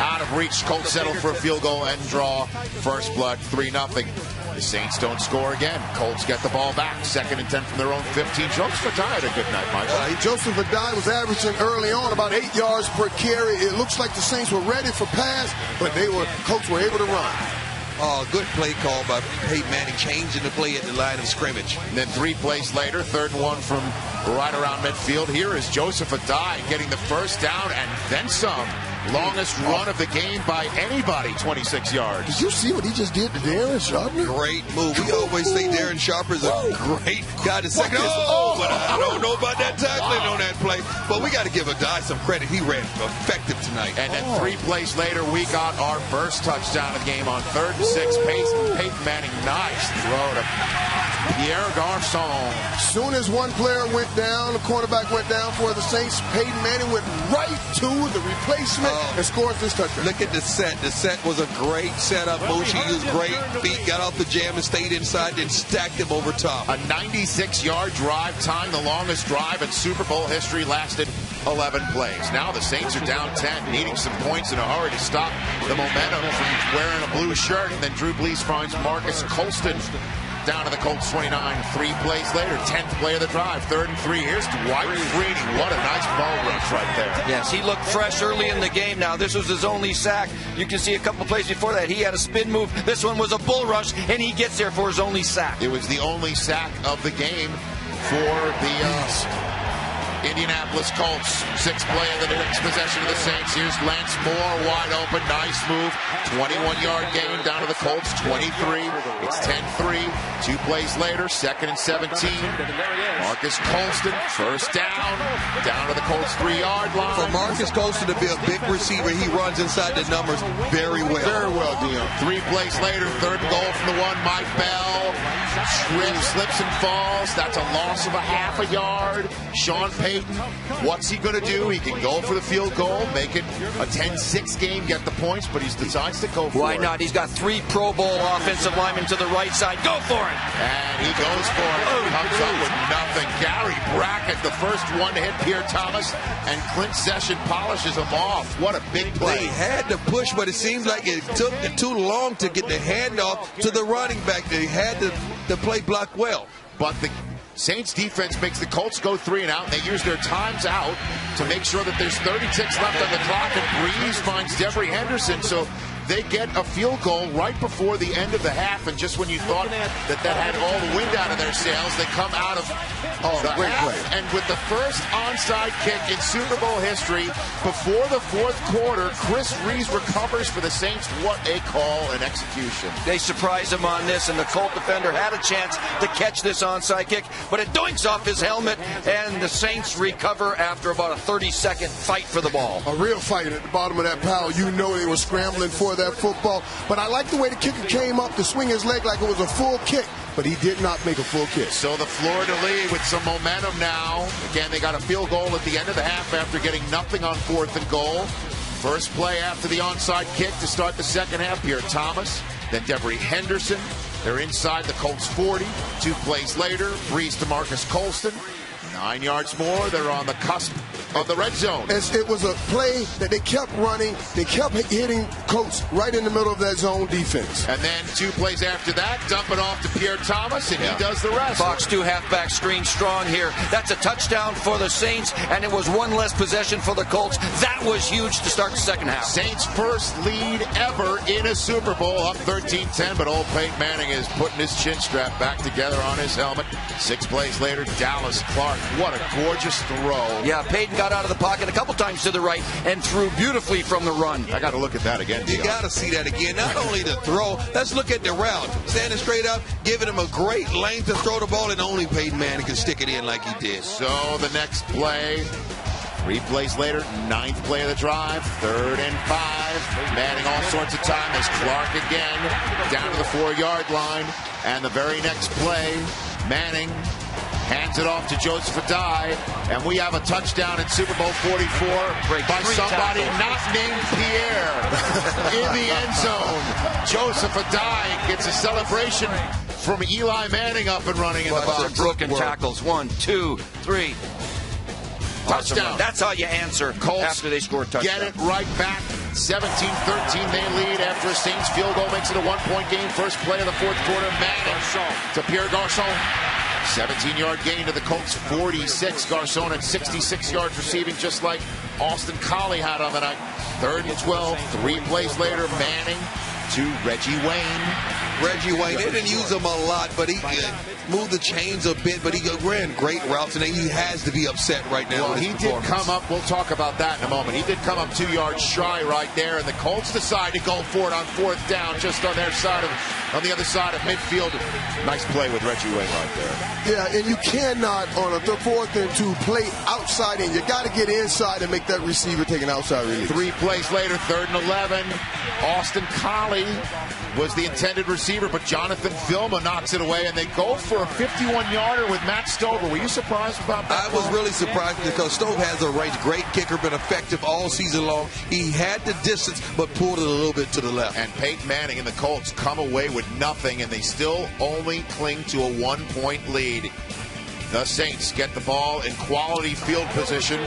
out of reach. Colts settle for a field goal and draw. First blood, 3-0. The Saints don't score again. Colts get the ball back. 2nd and 10 from their own 15. Joseph Adai had a good night, Mike. Joseph Adai was averaging early on about 8 yards per carry. It looks like the Saints were ready for pass, but Colts were able to run. Good play call by Peyton Manning, changing the play at the line of scrimmage. And then 3 plays later, 3rd and 1 from right around midfield. Here is Joseph Adai getting the first down and then some Longest run of the game by anybody, 26 yards. Did you see what he just did to Darren Sharper? Great move. We always say Darren Sharper's a great guy to second. But I don't know about that tackling on that play. But we got to give a guy some credit. He ran effective tonight. And then 3 plays later, we got our first touchdown of the game on 3rd and 6. Peyton Manning, nice throw to Pierre Garçon. Soon as one player went down, the cornerback went down for the Saints, Peyton Manning went right to the replacement and scored this touchdown. Look at the set. The set was a great setup. Moshi used great feet, got off the jam and stayed inside, then stacked him over top. A 96-yard drive time, the longest drive in Super Bowl history, lasted 11 plays. Now the Saints are down 10, needing some points in a hurry to stop the momentum from wearing a blue shirt. And then Drew Brees finds Marcus Colston down to the Colts 29. 3 plays later, 10th play of the drive, 3rd and 3. Here's Dwight Freeney. What a nice ball rush right there. Yes, he looked fresh early in the game. Now, this was his only sack. You can see a couple plays before that, he had a spin move. This one was a bull rush, and he gets there for his only sack. It was the only sack of the game for the Indianapolis Colts. 6th play of the next possession of the Saints. Here's Lance Moore, wide open, nice move. 21-yard gain down to the Colts, 23. It's 10-3. 2 plays later, 2nd and 17. Marcus Colston, first down to the Colts 3-yard line. For Marcus Colston to be a big receiver, he runs inside the numbers very well. Very well, Dion. 3 plays later, 3rd and goal from the 1. Mike Bell slips and falls. That's a loss of a half a yard. Sean Payton, what's he going to do? He can go for the field goal, make it a 10-6 game, get the points, but he decides to go for it. Why not? He's got 3 Pro Bowl offensive linemen to the right side. Go for it! And he goes for it. Comes up with nothing. Gary Brackett, the first one to hit Pierre Thomas, and Clint Session polishes him off. What a big play. They had to push, but it seems like it took too long to get the handoff to the running back. They had to play block well. But the Saints defense makes the Colts go 3 and out, and they use their times out to make sure that there's 30 ticks left on the clock, and Brees finds Devery Henderson. So they get a field goal right before the end of the half, and just when you thought that had all the wind out of their sails, they come out of the great half. play. And with the first onside kick in Super Bowl history, before the 4th quarter, Chris Rees recovers for the Saints. What a call and execution. They surprised him on this, and the Colt defender had a chance to catch this onside kick, but it doinks off his helmet, and the Saints recover after about a 30-second fight for the ball. A real fight at the bottom of that pile. You know they were scrambling for that football. But I like the way the kicker came up to swing his leg like it was a full kick. But he did not make a full kick. So the fleur-de-lis with some momentum now. Again, they got a field goal at the end of the half after getting nothing on 4th and goal. First play after the onside kick to start the second half. Pierre Thomas, then Devery Henderson. They're inside the Colts 40. 2 plays later, Brees to Marcus Colston. 9 yards more. They're on the cusp of the red zone. It was a play that they kept running. They kept hitting Colts right in the middle of that zone defense. And then 2 plays after that, dumping off to Pierre Thomas, and he does the rest. Fox 2 halfback screen strong here. That's a touchdown for the Saints, and it was 1 less possession for the Colts. That was huge to start the second half. Saints' first lead ever in a Super Bowl, up 13-10, but old Peyton Manning is putting his chin strap back together on his helmet. 6 plays later, Dallas Clark. What a gorgeous throw. Yeah, Peyton got out of the pocket a couple times to the right and threw beautifully from the run. I got to look at that again, Dion. You got to see that again. Not only the throw, let's look at the route. Standing straight up, giving him a great length to throw the ball, and only Peyton Manning can stick it in like he did. So the next play, 3 plays later, 9th play of the drive, 3rd and 5. Manning all sorts of time as Clark again down to the 4-yard line. And the very next play, Manning hands it off to Joseph Adai, and we have a touchdown in Super Bowl 44 by somebody not named Pierre in the end zone. Joseph Adai gets a celebration from Eli Manning up and running in the box. Broken tackles. 1, 2, 3. Touchdown. That's how you answer Colts after they score a touchdown. Get it right back. 17-13 they lead after a Saints field goal makes it a 1-point game. First play of the 4th quarter, Manning to Pierre Garçon. 17-yard gain to the Colts 46. Garçon at 66 yards receiving, just like Austin Collie had on the night. 3rd and 12. 3 plays later, Manning to Reggie Wayne. Reggie Wayne, they didn't use him a lot, but he moved the chains a bit, but he ran great routes, and he has to be upset right now. Well, he did come up, we'll talk about that in a moment. He did come up 2 yards shy right there, and the Colts decide to go for it on 4th down, just on their side on the other side of midfield. Nice play with Reggie Wayne right there. Yeah, and you cannot, on a 4th and 2, play outside in. You got to get inside and make that receiver take an outside release. 3 plays later, 3rd and 11. Austin Collie was the intended receiver, but Jonathan Vilma knocks it away, and they go for a 51-yarder with Matt Stover. Were you surprised about that? I was really surprised because Stover has a range. Great kicker, been effective all season long. He had the distance, but pulled it a little bit to the left. And Peyton Manning and the Colts come away with nothing, and they still only cling to a 1-point lead. The Saints get the ball in quality field position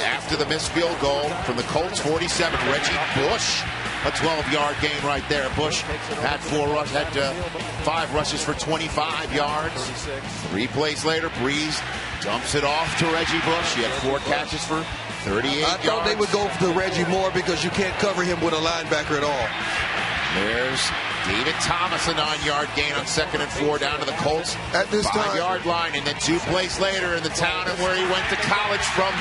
after the missed field goal from the Colts 47. Reggie Bush, a 12-yard gain right there. Bush had 5 rushes for 25 yards. 3 plays later, Breeze dumps it off to Reggie Bush. He had 4 catches for 38 yards. I thought they would go for Reggie more because you can't cover him with a linebacker at all. There's David Thomas, a 9-yard gain on 2nd and 4 down to the Colts at this 5-yard line, and then 2 plays later in the town and where he went to college from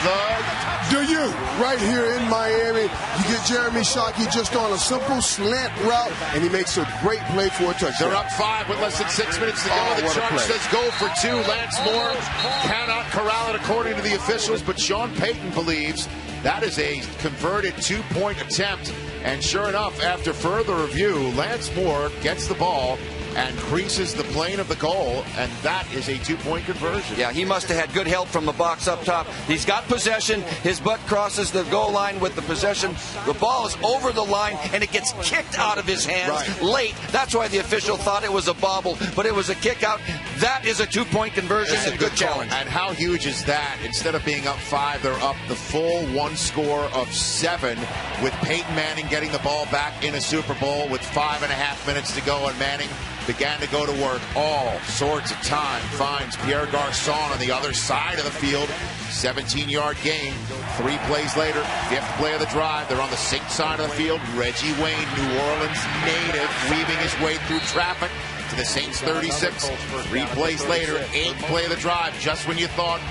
right here in Miami. You get Jeremy Shockey just on a simple slant route, and he makes a great play for a touchdown. They're up 5 with less than 6 minutes to go. The charge says go for 2. Lance Moore cannot corral it according to the officials, but Sean Payton believes that is a converted 2-point attempt. And sure enough, after further review, Lance Moore gets the ball and creases the plane of the goal, and that is a 2-point conversion. Yeah, he must have had good help from the box up top. He's got possession. His butt crosses the goal line with the possession. The ball is over the line, and it gets kicked out of his hands late. That's why the official thought it was a bobble, but it was a kick out. That is a 2-point conversion and a good challenge. And how huge is that? Instead of being up 5, they're up the full 1 score of 7 with Peyton Manning getting the ball back in a Super Bowl with 5.5 minutes to go, and Manning began to go to work. All sorts of time. Finds Pierre Garçon on the other side of the field. 17-yard gain. 3 plays later, 5th play of the drive. They're on the Saints side of the field. Reggie Wayne, New Orleans native, weaving his way through traffic to the Saints 36. 3 plays later, 8th play of the drive. Just when you thought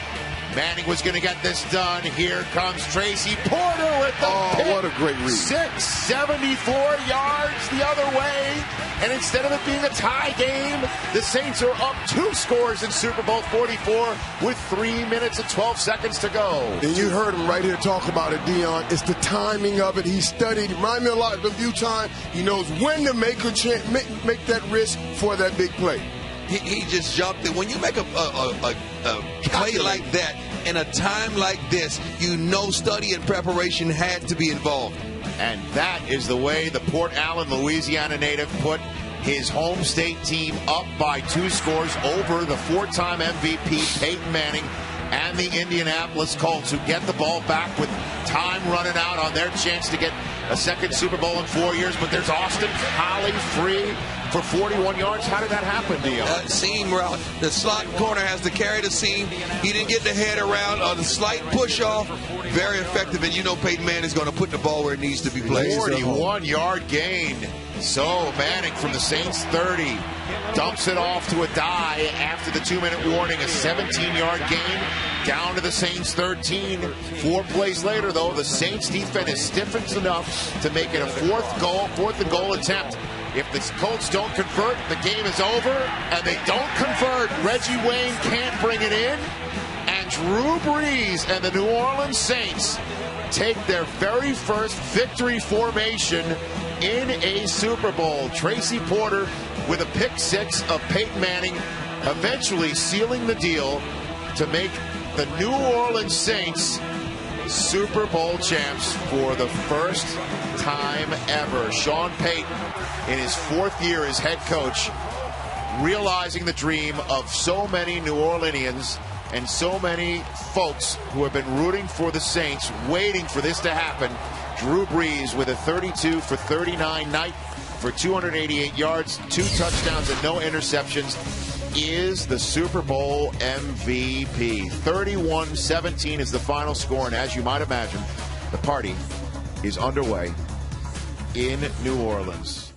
Manning was going to get this done, here comes Tracy Porter with the pick. What a great read. 674 yards the other way. And instead of it being a tie game, the Saints are up 2 scores in Super Bowl 44 with 3 minutes and 12 seconds to go. And you heard him right here talk about it, Dion. It's the timing of it. He studied. Remind me a lot of the view time. He knows when to make that risk for that big play. He just jumped in. When you make a play like that in a time like this, you know study and preparation had to be involved. And that is the way the Port Allen, Louisiana native put his home state team up by 2 scores over the 4-time MVP Peyton Manning and the Indianapolis Colts, who get the ball back with time running out on their chance to get a second Super Bowl in 4 years. But there's Austin Collie free for 41 yards. How did that happen, Dion? Seam route. The slot corner has to carry the seam. He didn't get the head around on the slight push off. Very effective, and you know Peyton Manning is going to put the ball where it needs to be placed. 41-yard gain. So Manning from the Saints 30 dumps it off to a die after the 2-minute warning. A 17-yard gain down to the Saints 13. 4 plays later, though, the Saints defense is stiffened enough to make it a 4th and goal attempt. If the Colts don't convert, the game is over, and they don't convert. Reggie Wayne can't bring it in, and Drew Brees and the New Orleans Saints take their very first victory formation in a Super Bowl. Tracy Porter with a pick 6 of Peyton Manning, eventually sealing the deal to make the New Orleans Saints Super Bowl champs for the first time ever. Sean Payton, in his 4th year as head coach, realizing the dream of so many New Orleanians and so many folks who have been rooting for the Saints, waiting for this to happen. Drew Brees with a 32 for 39 night for 288 yards, 2 touchdowns, and no interceptions, is the Super Bowl MVP. 31-17 is the final score, and as you might imagine, the party is underway in New Orleans.